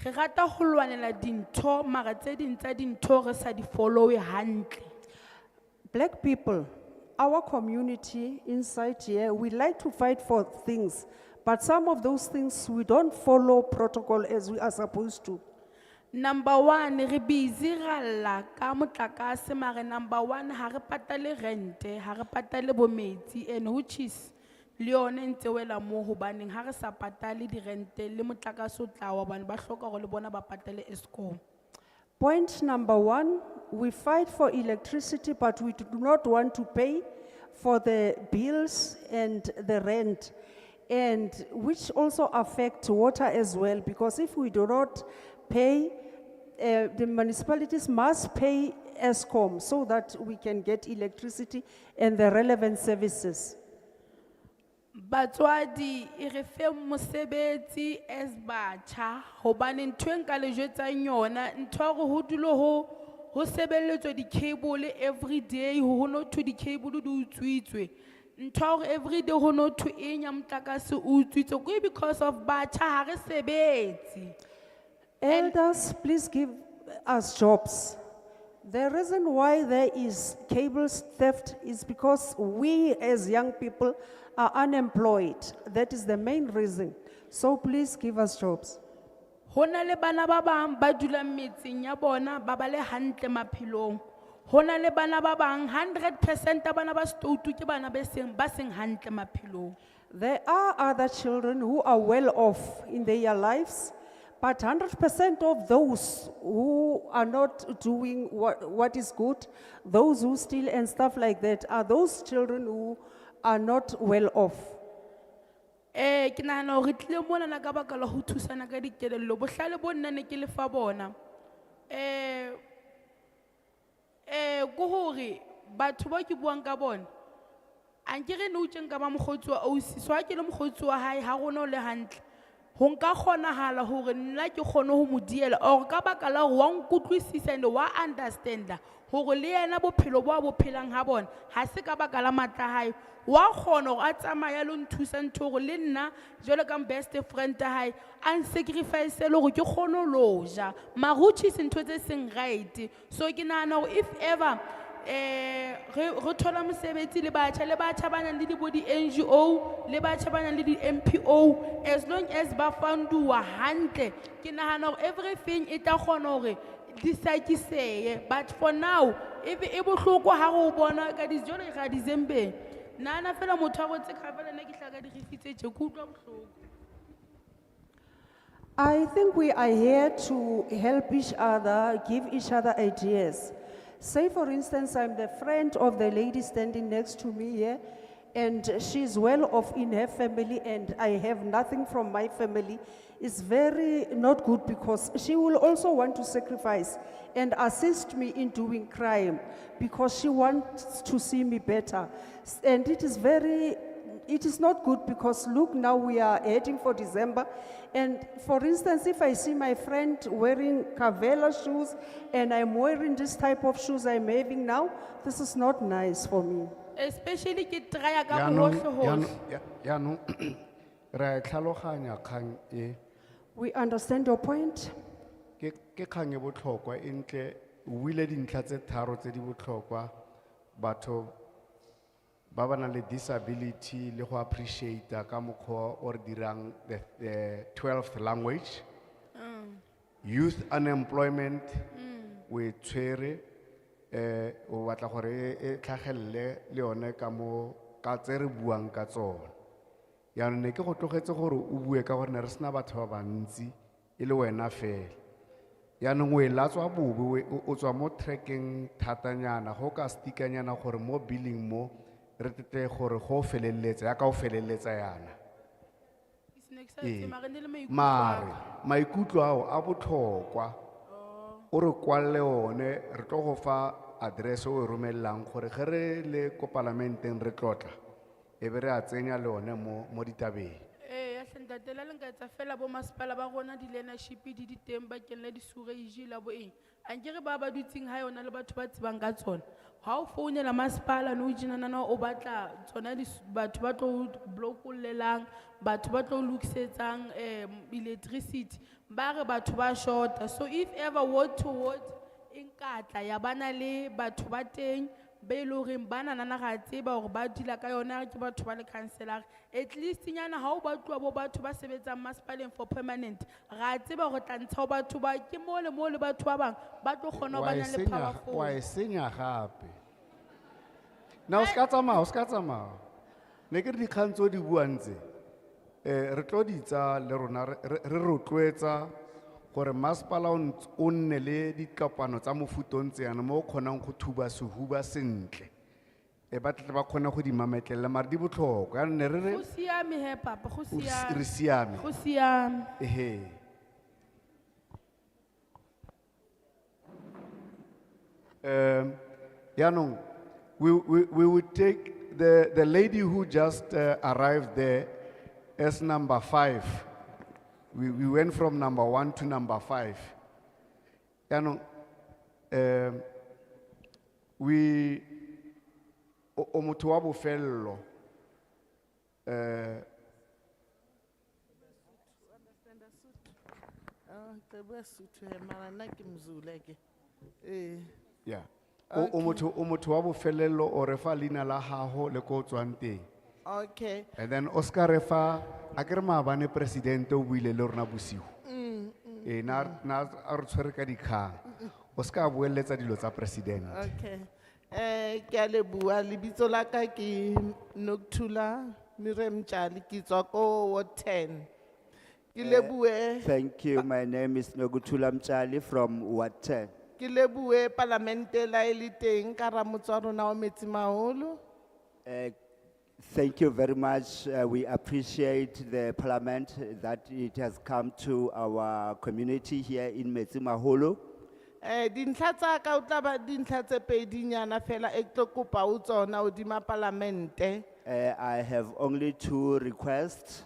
re rata ho lwanela dintho mara tse ding tsa dintho re sa di follow hantle. Black people, our community inside here, we like to fight for things, but some of those things we don't follow protocol as we are supposed to. Number 1, re busy ralla ka motlakase, mara number 1 ha re patale rent, ha re patale bo metsi, and which is le yone ntse wela mo hobaneng ha re sa patale di rent le motlakase o tla wa bana ba hloka gore le bona ba patale Eskom. Point number 1, we fight for electricity, but we do not want to pay for the bills and the rent, and which also affect water as well, because if we do not pay, the municipalities must pay Eskom so that we can get electricity and the relevant services. Batswadi e re fe mosebetsi as batjha hobane ntho e nka le jwetsang yona ntho re ho dulo ho sebelletswe di cable every day, ho no to di cable di utswitswe ntho every day ho no to enya motlakase o utswitswe ke because of batjha ha re sebetse. Elders, please give us jobs. The reason why there is cable theft is because we as young people are unemployed. That is the main reason. So please give us jobs. Hona le bana ba bang ba dulang metseng ya bona ba ba le hantle maphelong. Hona le bana ba bang 100% ya bana ba stoutu ke bana ba seng hantle maphelong. There are other children who are well off in their lives, but 100% of those who are not doing what is good, those who steal and stuff like that, are those children who are not well off. Ke nahana hore tlile mona na ka baka la ho thusana ka dikelello bohlale bo nna ne ke le fa bona. Go hore batho ba ke buang ka bona ankere no utseng ka ba mogotsi wa ausi so ha ke le mogotsi wa hae ha rona o le hantle ho nka kgonahala hore nna ke kgone ho mo diela or ka baka la hore wa nkutlwisisa and wa understanda hore le yena bophelo bo phelang ha bona ha se ka baka la matla hae wa kgona hore a tsamaya le nthusa ntho hore le nna jwale ka best friend ya hae an sacrifice le hore ke kgone ho loja maruchi se ntho tse seng right so ke nahana hore if ever re thola mosebetsi le batjha ba nang le di NGO le batjha ba nang le di MPO as long as ba funduwa hantle ke nahana hore everything e tla kgona hore di sakiseye but for now if e bohloko ha re o bona ka di jole ga December nana fela motho a botse ka fela ne ke hlaka di refitse tje ku utlwa bohloko. I think we are here to help each other, give each other ideas. Say, for instance, I'm the friend of the lady standing next to me here, and she's well off in her family, and I have nothing from my family. It's very not good because she will also want to sacrifice and assist me in doing crime because she wants to see me better. And it is not good because look, now we are heading for December. And for instance, if I see my friend wearing Cavella shoes and I'm wearing this type of shoes I'm having now, this is not nice for me. Especially ke try ka hohle hohle. We understand your point. Ke kgang e botlhokwa entle o buile dintlha tse tharo tse di botlhokwa batho ba ba nang le disability le go appreciate ka mokgwa o re dirang the 12th language youth unemployment we tshwere o batla gore e tlhagelle le yone ka mo ka tse re buang ka tsone ya ne ke go tlogetse gore o bue ka gore ne re sena batho ba bantsi e le wena fela ya no we latswa bobe o tswa mo tracking thatanyana go ka stikanyana gore mo billing mo re tete gore go feleletse ya ka o feleletsa yana mare maikutlo ao a botlhokwa o re kwalle one re tlo go fa address o e romellang gore ge re le ko parlamenteng re tlotla e be re a tsenya le one mo ditabeng Ntatela le nka etsa fela bo masepala ba rona di learnership di teng ba kenne di sureji la bo eng ankere ba dutseng ha yona le batho ba tsebang ka tsona ha o founela masepala no jinana na o batla tsona di batho ba tlo blockollelang batho ba tlo lokisetsang electricity ba re batho ba shorta so if ever word to word inkatla ya bana le batho ba teng be lo re bana nana ga tseba gore ba dila ka yona ke batho ba le councilor at least nyana ha o batluwa bo batho ba sebetsang masepaleng for permanent ga tseba gore tlantsha o batho ba ke mole batho ba bang ba tlo kgona ba nang le powerful wa esenya gape na o ska tsamaya ne ke di khantso di buantse re tlo ditsa le rona re rotloetsa gore masepala o nne le dikapano tsa mofuta o ntse yana mo o kgonang go thuba sehuba sentle ba tle ba kgona go di mametlela mare di botlhokwa ne re go siame he papa go siame re siame go siame Yanong, we would take the lady who just arrived there as number 5. We went from number 1 to number 5. Yanong, we omutu wa bofello yeah. O motho wa bofelelo o re fa leina la gago le ko o tswang teng. Okay. And then Oscar refa akere maabane presidente o buile le rona bosigo. Na a re tshwere ka dikgang. O ska a boeletsa dilo tsa president. Okay. Ke a leboha, lebitso la ka ke Nokuthula Miremtjali, ke tswa ko Ward 10. Ke lebohe, Thank you. My name is Nogutula Mchali from Ward 10. ke lebohe parlamente la e le teng ka hara motse wa rona wa Metsimaholo. Thank you very much. We appreciate the parliament that it has come to our community here in Metsimaholo. Dintlha tsa ka o tla ba dintlha tse pedinyana fela e ke tlo kopa ho tsona hodima parlamente. I have only 2 requests.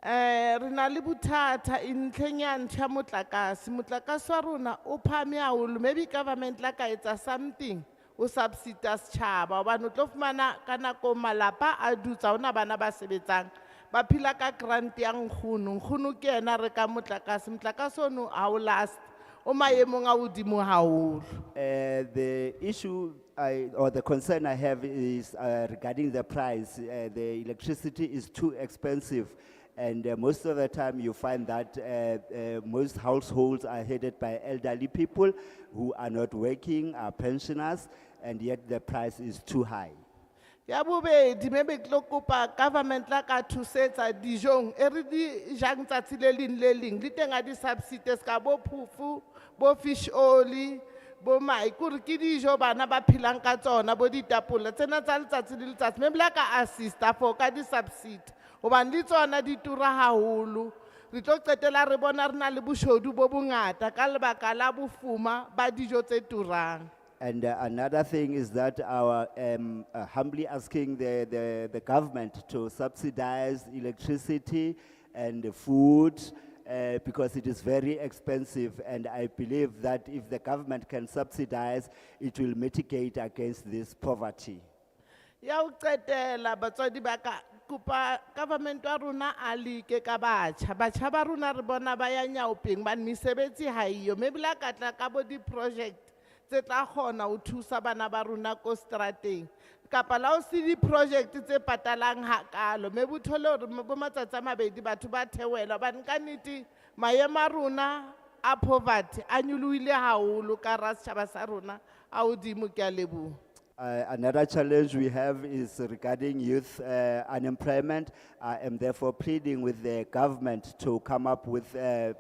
Re na le bothata ntlheng ya ntsha motlakase. Motlakase wa rona o phahame haholo. Maybe government la ka etsa something o subsidize setjhaba hobane o tlo fumana ka nako malapa a dutsa hona bana ba sebetsang ba phela ka grant ya nkgono. Nkgono ke yena re ka motlakase. Motlakase ono ha o last. O maemong a hodimo haholo. The issue or the concern I have is regarding the price. The electricity is too expensive. And most of the time you find that most households are headed by elderly people who are not working, are pensioners, and yet the price is too high. Ya bobedi maybe ke tlo kopa government la ka thusetsa dijong e re di jang tsatsi le leng di teng a di subsidies ka bo phufu bo fish oil bo mai kore ke dijo bana ba phelang ka tsona bo ditapole tsena tsa letsatsi le letsatsi maybe la ka assista for ka di subsidy hobane le tsona di tura haholo. Re tlo qetela re bona re na le boshodu bo bongata ka lebaka la bofuma ba dijo tse turang. And another thing is that our humbly asking the government to subsidize electricity and food because it is very expensive. And I believe that if the government can subsidize, it will mitigate against this poverty. Ya o qetela batswadi ba ka kopa government wa rona a like ka batjha ba rona re bona ba ya nyaopeng ba mesebetsi ha iyo maybe la ka tla ka bo di project tse tla kgona ho thusa bana ba rona ko strateng kapa la o se di project tse patalang hakalo maybe o thole hore bo matsatsi a mabedi batho ba thewela ba nka nnete maemo a rona a poverty a nyoloile haholo ka hara setjhaba sa rona a hodimo. Ke a leboha. Another challenge we have is regarding youth unemployment. I am therefore pleading with the government to come up with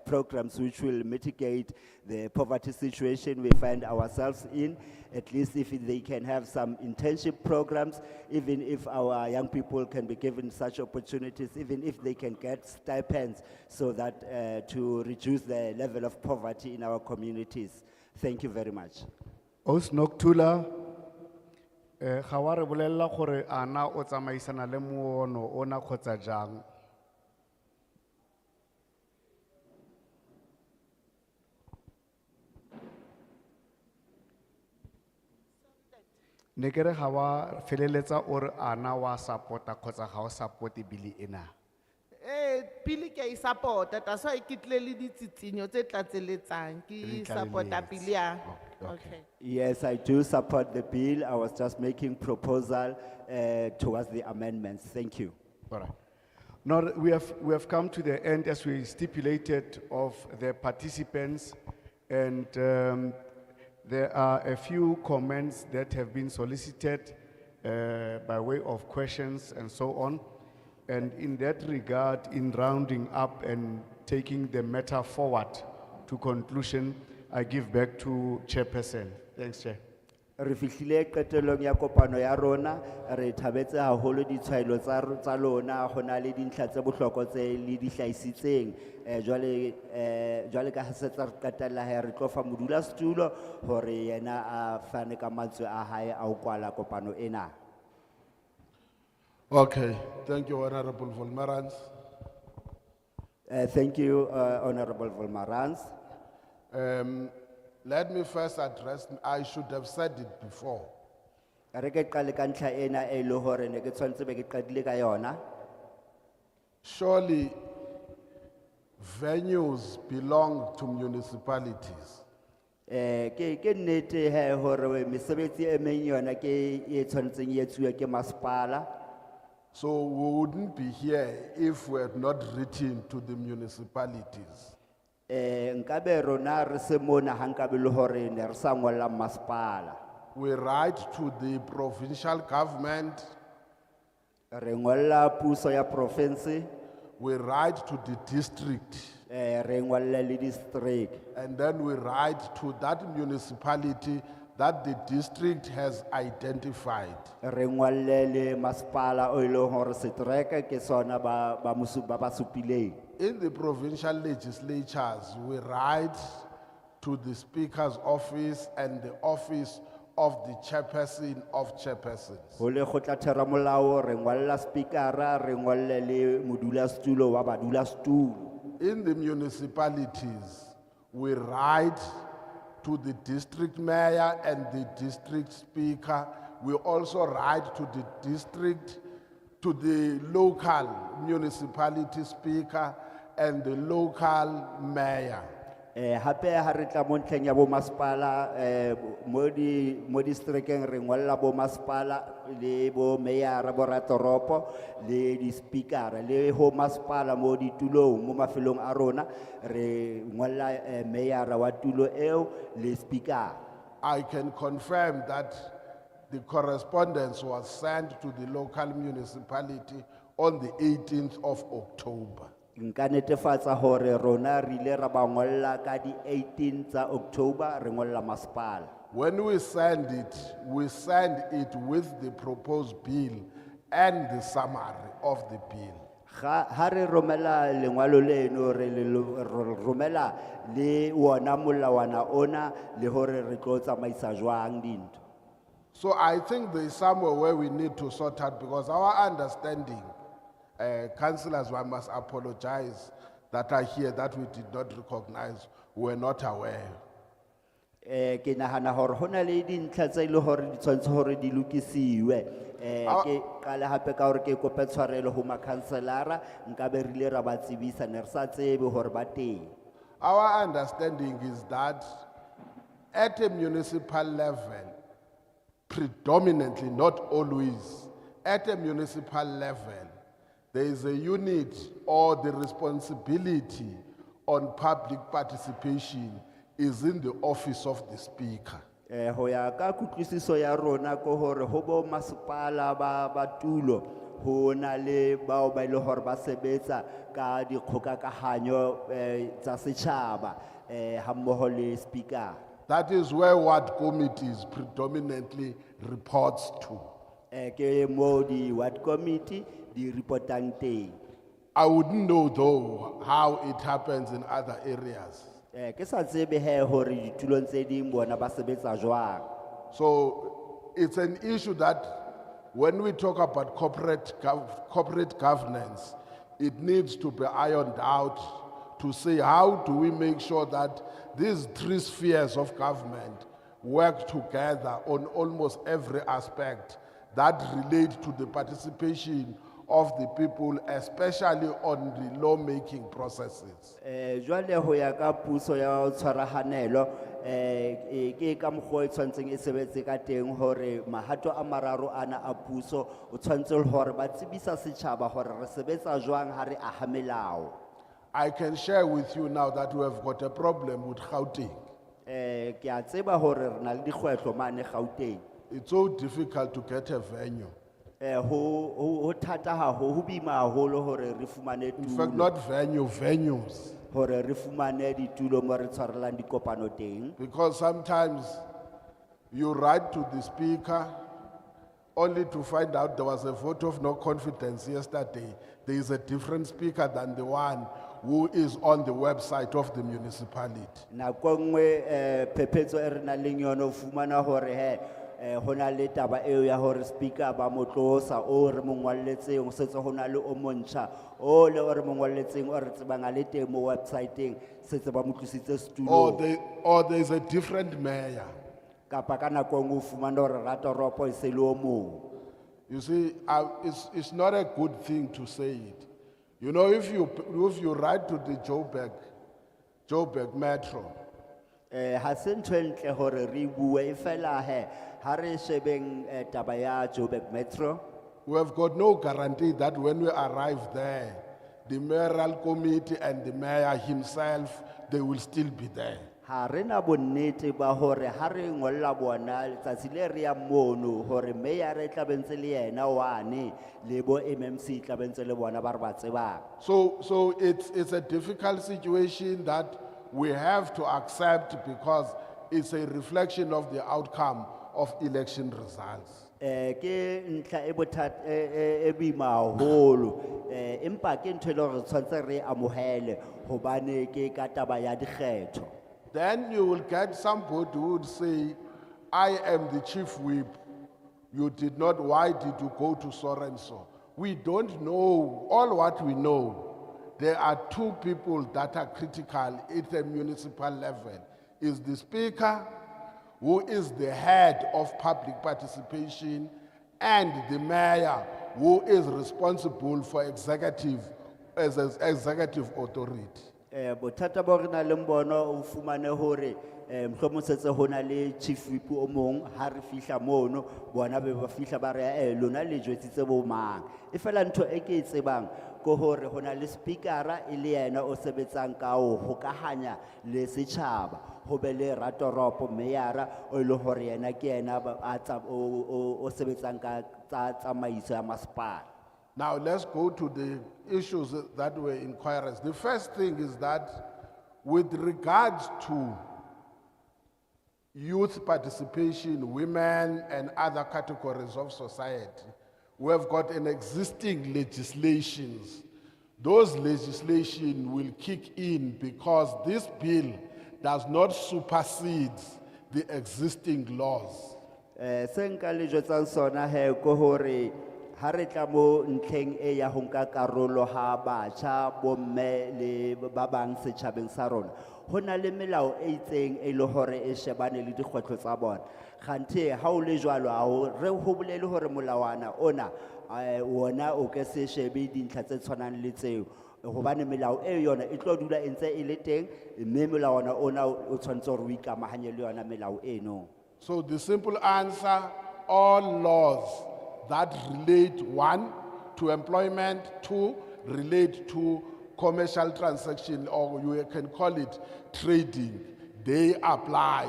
programs which will mitigate the poverty situation we find ourselves in. At least if they can have some internship programs, even if our young people can be given such opportunities, even if they can get stipends so that to reduce the level of poverty in our communities. Thank you very much. Osnoktula. Ga wa re bolelela gore ana o tsamaisana le moono ona kgotsa jang. Ne kere ga wa feleletsa o re ana wa supporta kgotsa ga o support bili ena. Pili ke I supporta that's why ke tle le ditshitshinyo tse tlatseletsang ke supporta pili ya. Okay. Yes, I do support the bill. I was just making proposal towards the amendments. Thank you. All right. Now we have come to the end as we stipulated of the participants, and there are a few comments that have been solicited by way of questions and so on. And in that regard, in rounding up and taking the matter forward to conclusion, I give back to Chairperson. Thanks, Chair. Re fihlile qetelong ya kopano ya rona re thabetse haholo ditshwaelo tsa lona go na le dintlha tse bohlokwa tse le di hlaisitseng jwale ka hasetsa re qetella he re tlo fa modulasetulo hore yena a fane ka mantswe a hae a ho kwala kopano ena. Okay, thank you, Honorable Volmarans. Thank you, Honorable Volmarans. Let me first address, I should have said it before, Re ke qale ka ntlha ena e le hore ne ke tshwanetse be ke qadile ka yona. Surely venues belong to municipalities. Ke nnete he hore mesebetsi e meng yona ke e tshwanetseng e etsuwe ke masepala. So we wouldn't be here if we had not written to the municipalities. Nkabe rona re se mona ha nkabe le hore ne re sa ngolla masepala. We write to the provincial government. Re ngolla puso ya province. We write to the district. Re ngolla le district. And then we write to that municipality that the district has identified. Re ngolle le masepala o ile hore setereke ke sona ba ba supileng. In the provincial legislatures, we write to the Speaker's office and the office of the chairperson of chairpersons. Ho le kgotla theramolao re ngolla speakera re ngolle le modulasetulo wa badulasetulo. In the municipalities, we write to the district mayor and the district speaker. We also write to the local municipality speaker and the local mayor. Hape ha re tla mo ntlheng ya bo masepala mo distrikeng re ngolla bo masepala le bo mayor bo ratoropo le di speaker le ho masepala mo ditulong mo mafelong a rona re ngolla mayor wa tulo eo le speaker. I can confirm that the correspondence was sent to the local municipality on the 18th of October. Nka netefatsa hore rona re ile ra ba ngolla ka di 18 tsa October re ngolla masepala. When we send it with the proposed bill and the summary of the bill. Ha re romela lengwalo leno re romela le wona molawana ona le hore re tlo tsamaisa jwang dinto. So I think there is somewhere where we need to sort out, because our understanding, councillors, I must apologize that are here that we did not recognize, we were not aware. Ke nahana hore hona le dintlha tse ile hore di tshwantse hore di lokisiwe. Ke qala hape ka hore ke kope tshwarelo ho makhanselara nkabe rile ra ba tsebisa ne re sa tsebe hore ba teng. Our understanding is that at a municipal level, predominantly, not always, at a municipal level, there is a unit or the responsibility on public participation is in the office of the speaker. Ho ya ka kutlwisiso ya rona ko hore ho bo masepala ba tulo ho na le bao ba ile hore ba sebetsa ka dikgokakahanyo tsa setjhaba ha mmoho le speaker. That is where ward committees predominantly reports to. Ke mo di ward committee di reportang teng. I wouldn't know though how it happens in other areas. Ke sa tsebe he hore ditulong tse ding bona ba sebetsa jwang. So it's an issue that when we talk about corporate governance, it needs to be ironed out to say how do we make sure that these three spheres of government work together on almost every aspect that relate to the participation of the people, especially on the lawmaking processes. Jwale ho ya ka puso ya tshwarahanelo ke ka mokgwa e tshwantseng e sebetse ka teng hore mahato a mararo ana a puso o tshwantse hore ba tsebisa setjhaba hore re sebetsa jwang ha re aha melao. I can share with you now that we have got a problem with Gauteng. Ke a tseba hore re na le dikgwetlo mane Gauteng. It's so difficult to get a venue. Ho thata haholo ho bima haholo hore re fumane tulo. In fact, not venue, venues. Hore re fumane ditulo mo re tshwarelang dikopano teng. Because sometimes you write to the speaker only to find out there was a vote of no confidence yesterday. There is a different speaker than the one who is on the website of the municipality. Na kongwe phephetso e re nang le yona o fumana hore he hona le taba eo ya hore speaker ba motlosa o re mongwalletseng o setse hona le o montsha o le o re mongwalletseng o re tsebang a le teng mo websiteng setse ba motlositse stulo. Or there is a different mayor. kapa ka nako e nngwe o fumane hore ratoropo e se le o mong. You see, it's not a good thing to say it. You know, if you ride to the Joburg Metro, Ha se ntho e ntle hore re bue e fela he ha re shebeng taba ya Joburg Metro. we have got no guarantee that when we arrive there, the mayoral committee and the mayor himself, they will still be there. Ha re na bonnete ba hore ha re ngolla bona letsatsi le re yang mono hore mayor e tla bentse le yena wane le bo MMC tla bentse le bona ba re ba tsebang. So it's a difficult situation that we have to accept because it's a reflection of the outcome of election results. Ke ntlha e bothata e boima haholo empa ke ntho e leng hore tshwantse re amohele hobane ke ka taba ya dikgetho. Then you will get somebody who would say, I am the chief whip. You did not, why did you go to so and so? We don't know. All what we know, there are two people that are critical at the municipal level. Is the speaker, who is the head of public participation, and the mayor, who is responsible for executive authority. Bothata bo re na leng bona o fumane hore mohlomong setse ho na le chief whip o mong ha re fihla mono bona be ba fihla ba re lona le jwetsitse bo mang e fela ntho e ke e tsebang ko hore ho na le speakera e le yena o sebetsang ka ho hokahanya le setjhaba ho be le ratoropo meyara o ile hore yena ke yena o sebetsang ka tsamaiso ya masepala. Now let's go to the issues that were inquiries. The first thing is that with regards to youth participation, women and other categories of society, we have got an existing legislations. Those legislation will kick in because this bill does not supersede the existing laws. Senka le jwetsang sona he ko hore ha re tla mo ntlheng e ya ho nka karolo ha batjha bomme le ba bang setjhabeng sa rona ho na le melao e itseng e le hore e shebane le dikgwetlo tsa bona kganthe ha o le jwalo ha o re ho bolele hore molawana ona wona o ke se shebe dintlha tse tshwanang le tseo hobane melao e yona e tlo dula entse e le teng mme molawana ona o tshwantse hore o ikamahanye le yona melao eno. So the simple answer, all laws that relate, one, to employment, two, relate to commercial transaction, or you can call it trading, they apply.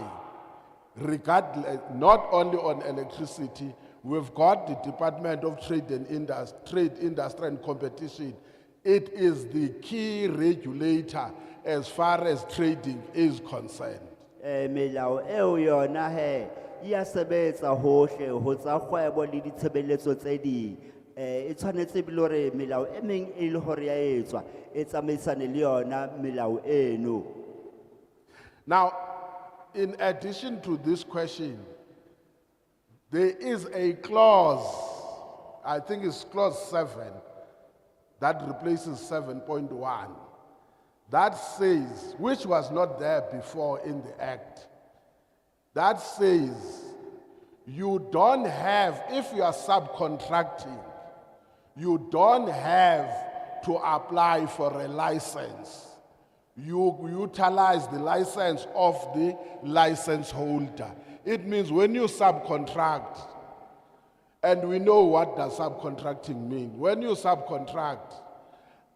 Regardless, not only on electricity, we've got the Department of Trade, Industry and Competition. It is the key regulator as far as trading is concerned. Melao eo yona he ia sebetsa hohle ho tsa kgwebo le ditshebeletso tse ding e tshwanetse bile hore melao e meng e le hore ya etswa e tsamaisane le yona melao eno. Now, in addition to this question, there is a clause, I think it's clause 7, that replaces 7.1. That says, which was not there before in the act, that says you don't have, if you are subcontracting, you don't have to apply for a license. You utilize the license of the license holder. It means when you subcontract, and we know what does subcontracting mean. When you subcontract,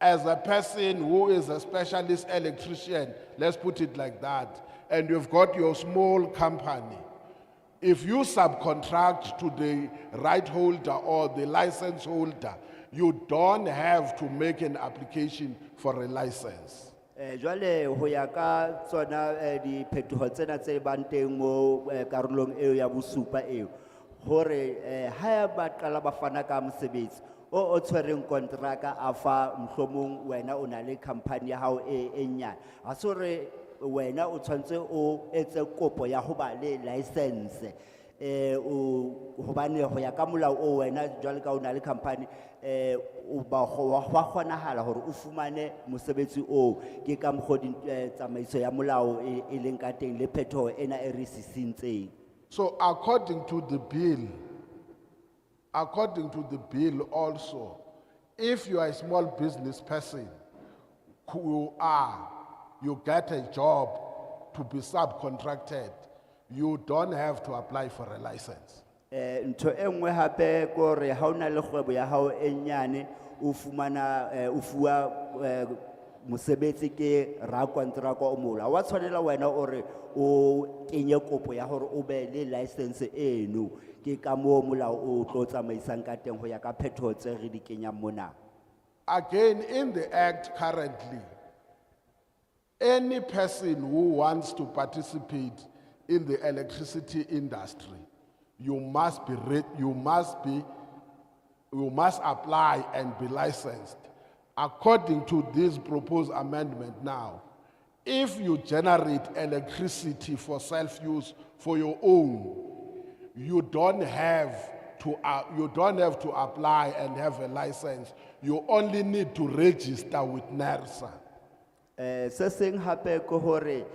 as a person who is a specialist electrician, let's put it like that, and you've got your small company, if you subcontract to the right holder or the license holder, you don't have to make an application for a license. Jwale ho ya ka tsona diphetoho tsena tse bang teng mo karolong eo ya bosupa eo hore ha ba qala ba fana ka mosebetsi o tshwereng kontraka a fa mohlomong wena o na le company ya hao e nyane ha se re wena o tshwantse o etse kopo ya ho ba le license hobane ho ya ka molao o wena jwale ka o na le company o ba wa kgonahala hore o fumane mosebetsi o ke ka mokgodi tsamaiso ya molao e leng ka teng le phetho ena e re sisintseng. So according to the bill also, if you are a small business person, you get a job to be subcontracted, you don't have to apply for a license. Ntho e nngwe hape ke hore ha o na le kgwebo ya hao e nyane, o fumana, o fuwa, mosebetsi ke rakontraka o molo. Ha wa tshwanela wena hore o kenye kopo ya hore o be le license eno. Ke ka moo molao o tlo tsamaisang ka teng ho ya ka phethoho tse re di kenyang mona. Again, in the act currently, any person who wants to participate in the electricity industry, you must apply and be licensed. According to this proposed amendment now, if you generate electricity for self-use for your own, you don't have to apply and have a license. You only need to register with NERSA. Se seng hape ke hore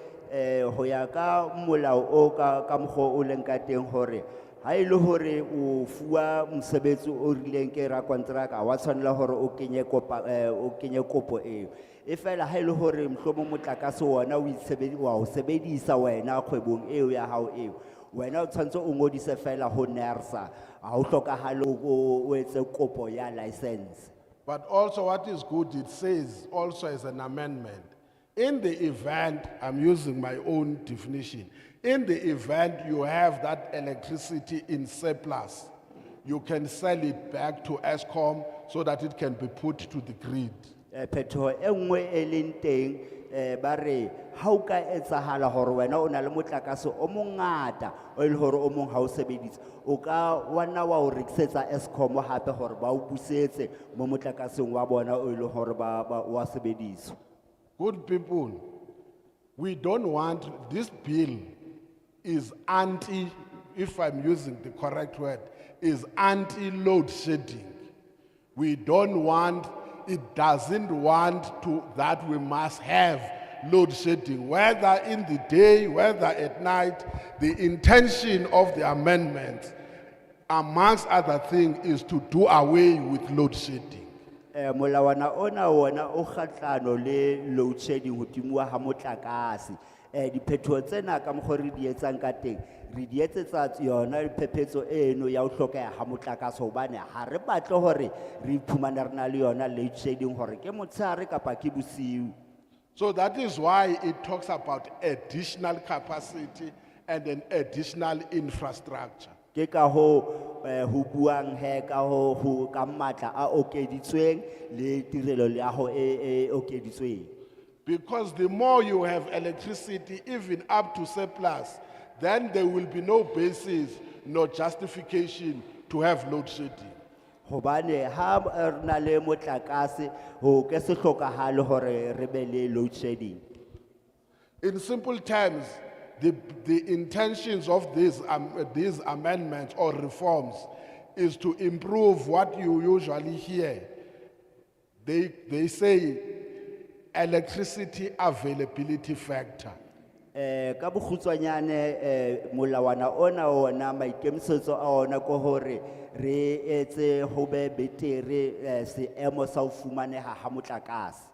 ho ya ka molao o ka mokgwa o leng ka teng hore ha e le hore o fuwa mosebetsi o rileng ke rakontraka, wa tshwanela hore o kenye kopo eo. E fela ha e le hore mohlomong motlakase wona wa o sebedisa wena kgwebong eo ya hao eo, wena o tshwantse o ngodise fela ho NERSA, ha ho hlokahale o etse kopo ya license. But also what is good, it says also as an amendment, in the event, I'm using my own definition, in the event you have that electricity in surplus, you can sell it back to ESCOM so that it can be put to the grid. Phethoho e nngwe e leng teng, ba re ha o ka etsahala hore wena o na le motlakase o mongata o e le hore o mong ha o sebedisa, o ka wana wa o rekisetsa ESCOM hape hore ba o busetse mo motlakaseng wa bona o e le hore wa sebediswa. Good people, we don't want, this bill is anti, if I'm using the correct word, is anti-load shedding. We don't want, it doesn't want that we must have load shedding, whether in the day, whether at night. The intention of the amendment, amongst other things, is to do away with load shedding. Molawana ona o kgahlano le load shedding ho timuwa ha motlakase. Diphethoho tsena ka mokgwa re di etsang ka teng, re di etsetsa yona phephetso eno ya ho hlokeha ha motlakase hobane ha re batle hore re iphumane re na le yona load shedding hore ke motshehare kapa ke bosiu. So that is why it talks about additional capacity and an additional infrastructure. Ke ka ho buang he ka ho ka matla a okeditsweng le tirelo ya ho e okeditsweng. Because the more you have electricity, even up to surplus, then there will be no basis, no justification to have load shedding. Hobane ha re na le motlakase ho ke se hlokahale hore re be le load shedding. In simple terms, the intentions of these amendments or reforms is to improve what you usually hear. They say electricity availability factor. Ka bokgutshwanyane molawana ona maikemisetso a ona ko hore re etse ho be betere seemo sa ho fumaneha ha motlakase.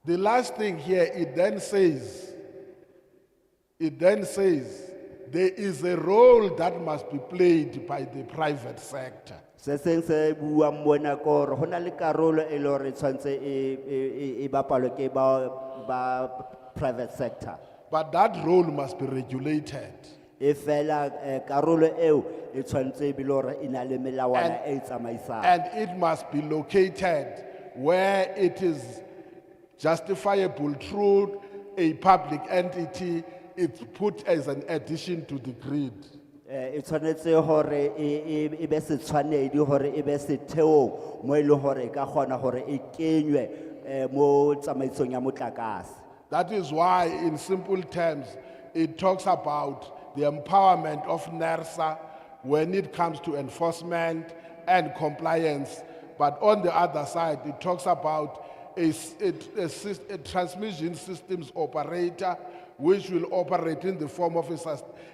The last thing here, it then says there is a role that must be played by the private sector. Se seng se buang mona ko hore hona le karolo e le hore tshwantse e bapalwe ke ba private sector. But that role must be regulated. E fela karolo eo e tshwantse be le hore ina le melawana e tsamaisang. And it must be located where it is justifiable through a public entity. It's put as an addition to the grid. E tshwanetse hore e be se tshwanedi hore e be se theo mo ile hore ka kgona hore e kenywe mo tsamaisong ya motlakase. That is why, in simple terms, it talks about the empowerment of NERSA when it comes to enforcement and compliance. But on the other side, it talks about a transmission systems operator which will operate in the form of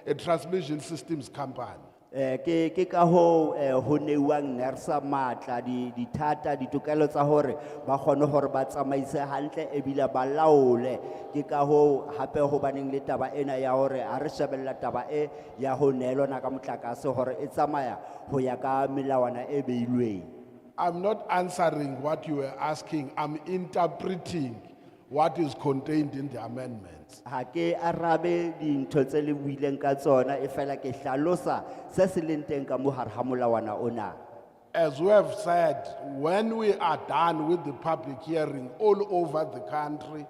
a transmission systems company. Ke ka ho ho neuwang NERSA matla di thata ditokelo tsa hore ba kgone hore ba tsamaise hantle ebile ba laole ke ka ho hape ho baneng le taba ena ya hore ha re shebella taba e ya ho neelwana ka motlakase hore e tsamaya ho ya ka melawana e beilweng. I'm not answering what you were asking, I'm interpreting what is contained in the amendments. Ha ke arabe dintho tse le buileng ka tsona e fela ke hlalosa se se leng teng ka mo hare ha molawana ona. As we have said, when we are done with the public hearing all over the country,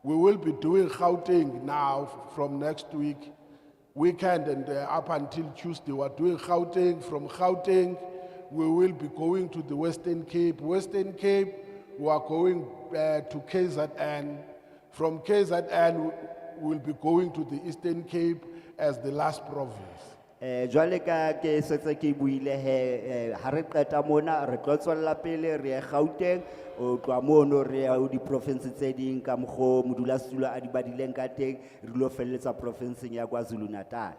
we will be doing Gauteng now from next weekend and up until Tuesday. We're doing Gauteng. From Gauteng, we will be going to the Western Cape. Western Cape, we are going to KZN. From KZN, we'll be going to the Eastern Cape as the last province. Jwale ka ke setse ke buile he ha re qeta mona re tlo tswella pele re ya Gauteng o tloa mono re ya ho di province tse ding ka mokgo modulasetulo a di badileng ka teng re lo felletsa provinceng ya KwaZulu-Natal.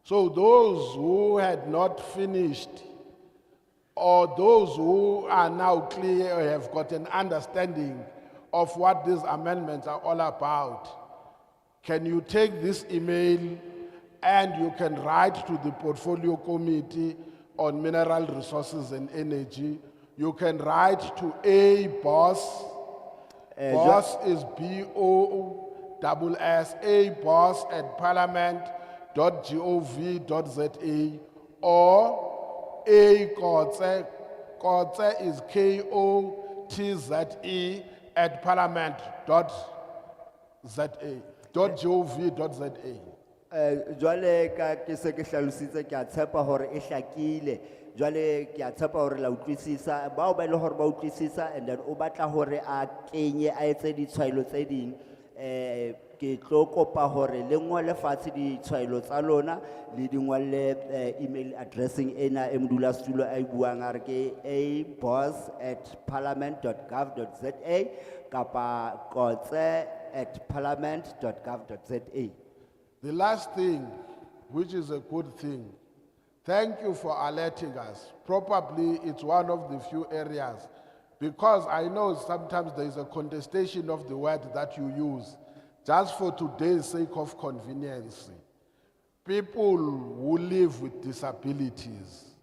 So those who had not finished or those who are now clear or have got an understanding of what these amendments are all about, can you take this email and you can write to the Portfolio Committee on Mineral Resources and Energy. You can write to A boss. Boss is BOSS, A boss at parliament.gov.za, or A Kotse. Kotse is KOTZE at parliament.gov.za. Jwale ka ke se ke hlalositse ke a tshepa hore e hlakile jwale ke a tshepa hore la utlwisisa bao ba ile hore ba utlwisisa and then o batla hore a kenye a etse ditshwaelo tse ding ke tlo kopa hore le ngole fatshe ditshwaelo tsa lona le dingwalle email addressing ena e modulasetulo a buang a re ke aboss@parliament.gov.za kapa kotse@parliament.gov.za. The last thing, which is a good thing, thank you for alerting us. Probably it's one of the few areas, because I know sometimes there is a contestation of the word that you use, just for today's sake of convenience. People who live with disabilities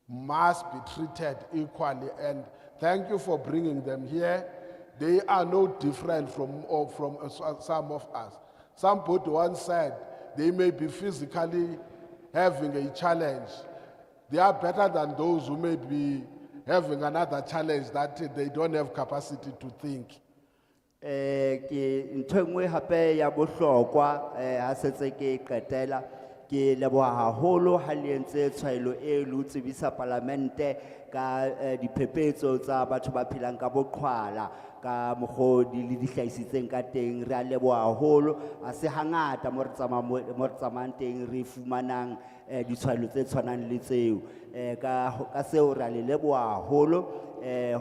must be treated equally, and thank you for bringing them here. They are no different from some of us. Somebody once said they may be physically having a challenge. They are better than those who may be having another challenge that they don't have capacity to think. Ke ntho engwe hape ya bohlokwa ha setse ke qetela ke leboha haholo ha le entse tshwaelo e le tsebisa parlamente ka diphephetso tsa batho ba phelang ka boqhwala ka mogodi le dihlahisitseng ka teng re a leboha haholo a se hangata mo re tsamayang teng re fumanang ditshwaelo tse tshwanang le tseo ka seo re a le leboha haholo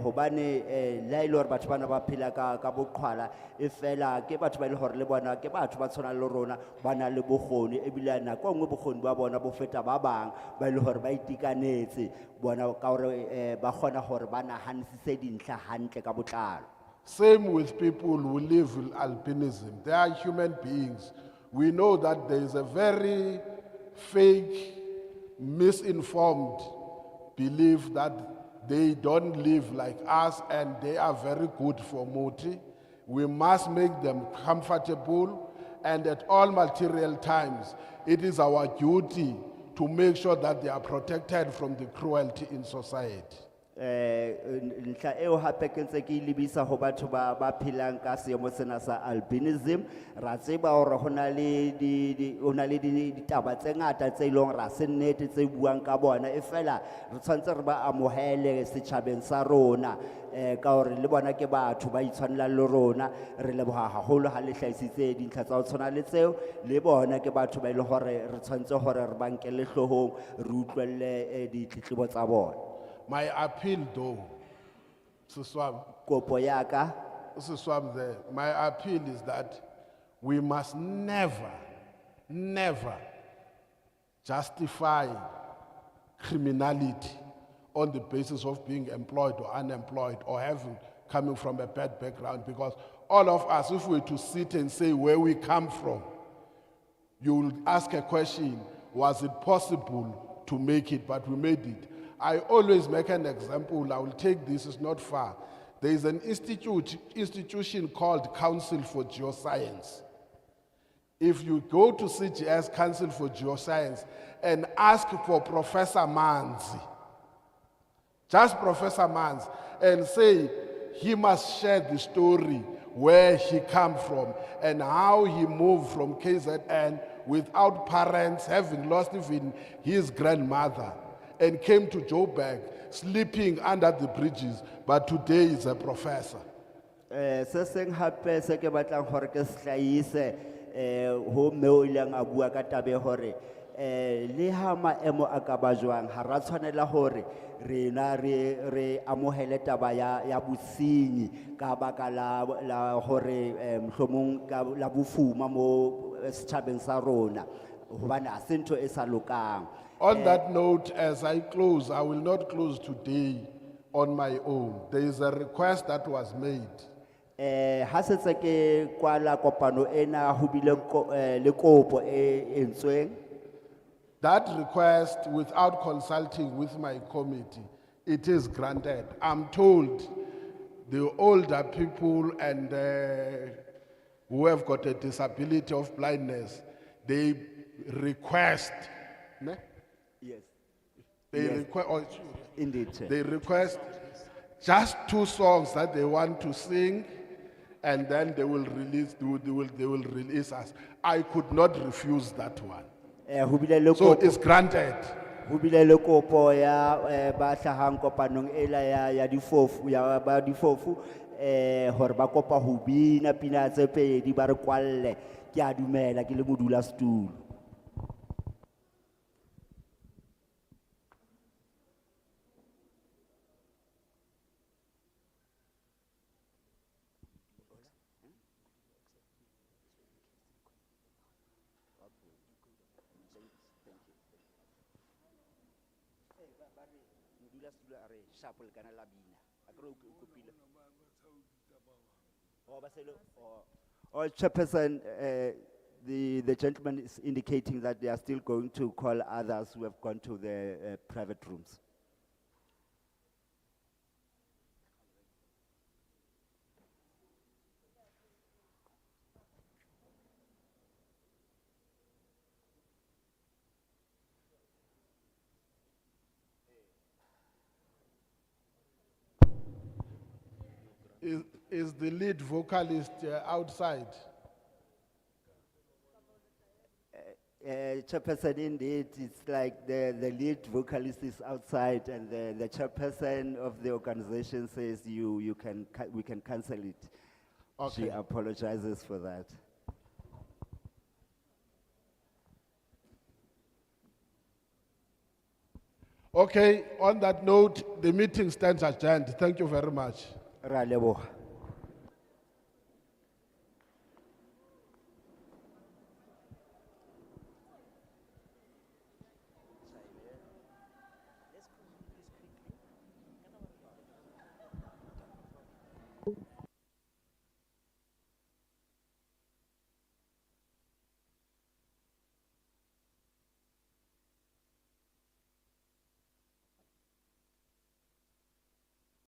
hobane la ile hore batho bana ba phela ka boqhwala e fela ke batho ba ile hore le bona ke batho ba tshwana le rona ba na le bokgoni ebile nako nngwe bokgoni ba bona bo feta ba bang ba ile hore ba itikanetse bona ka hore ba kgona hore ba nahanisise dintlha hantle ka botlalo. Same with people who live with albinism. They are human beings. We know that there is a very fake, misinformed belief that they don't live like us and they are very good for Moti. We must make them comfortable, and at all material times, it is our duty to make sure that they are protected from the cruelty in society. Ntlha eo hape ke ntse ke lebisa ho batho ba phelang ka seemo sena sa albinism ra tseba hore ho na le ditaba tse ngata tse ilong ra se nnete tse buang ka bona e fela re tshwantse re ba amohele setjhabeng sa rona ka hore le bona ke batho ba itshwanela le rona re leboha haholo ha le hlahisitse dintlha tsa ho tshwana le tseo le bona ke batho ba ile hore re tshwantse hore re ba nkele hlohong re utlwelle ditletlebo tsa bona. My appeal though, Siswam, kopo yaka Siswam there, my appeal is that We must never, never justify criminality on the basis of being employed or unemployed or coming from a bad background, because all of us, if we were to sit and say where we come from, you will ask a question, was it possible to make it, but we made it. I always make an example, I will take this, it's not far. There is an institution called Council for Geoscience. If you go to CGS, Council for Geoscience, and ask for Professor Manzi, just Professor Manzi, and say he must share the story where he come from and how he moved from KZN without parents, having lost even his grandmother, and came to Joburg, sleeping under the bridges, but today is a professor. Se seng hape se ke batlang hore ke se hlahise ho mme o ileng a bua ka taba e hore le ha maemo a ka ba jwang ha ra tshwanela hore rena re amohele taba ya bosenyi ka baka la hore mohlomong ka la bofuma mo setjhabeng sa rona hobane ha se ntho e sa lokang. On that note, as I close, I will not close today on my own. There is a request that was made. Ha se tse ke kwala kopano ena ho bile le kopo e entsweng. That request, without consulting with my committee, it is granted. I'm told the older people and who have got a disability of blindness, they request. Ne? Yes. They Yes. request. Indeed, sir. They request just 2 songs that they want to sing, and then they will release. They will release us. I could not refuse that one. So it's granted. Ho bile le kopo ya ba hlahang kopanong ela ya difofu ya ba difofu hore ba kopa ho bina pina tse pedi ba re kwalle ke a dumela ke le modula stool. Oh, Chairperson, the gentleman is indicating that they are still going to call others who have gone to the private rooms. Is the lead vocalist outside? Chairperson, indeed, it's like the lead vocalist is outside and the chairperson of the organization says we can cancel it. Okay. She apologizes for that. Okay, on that note, the meeting stands adjourned. Thank you very much. Ra leboha.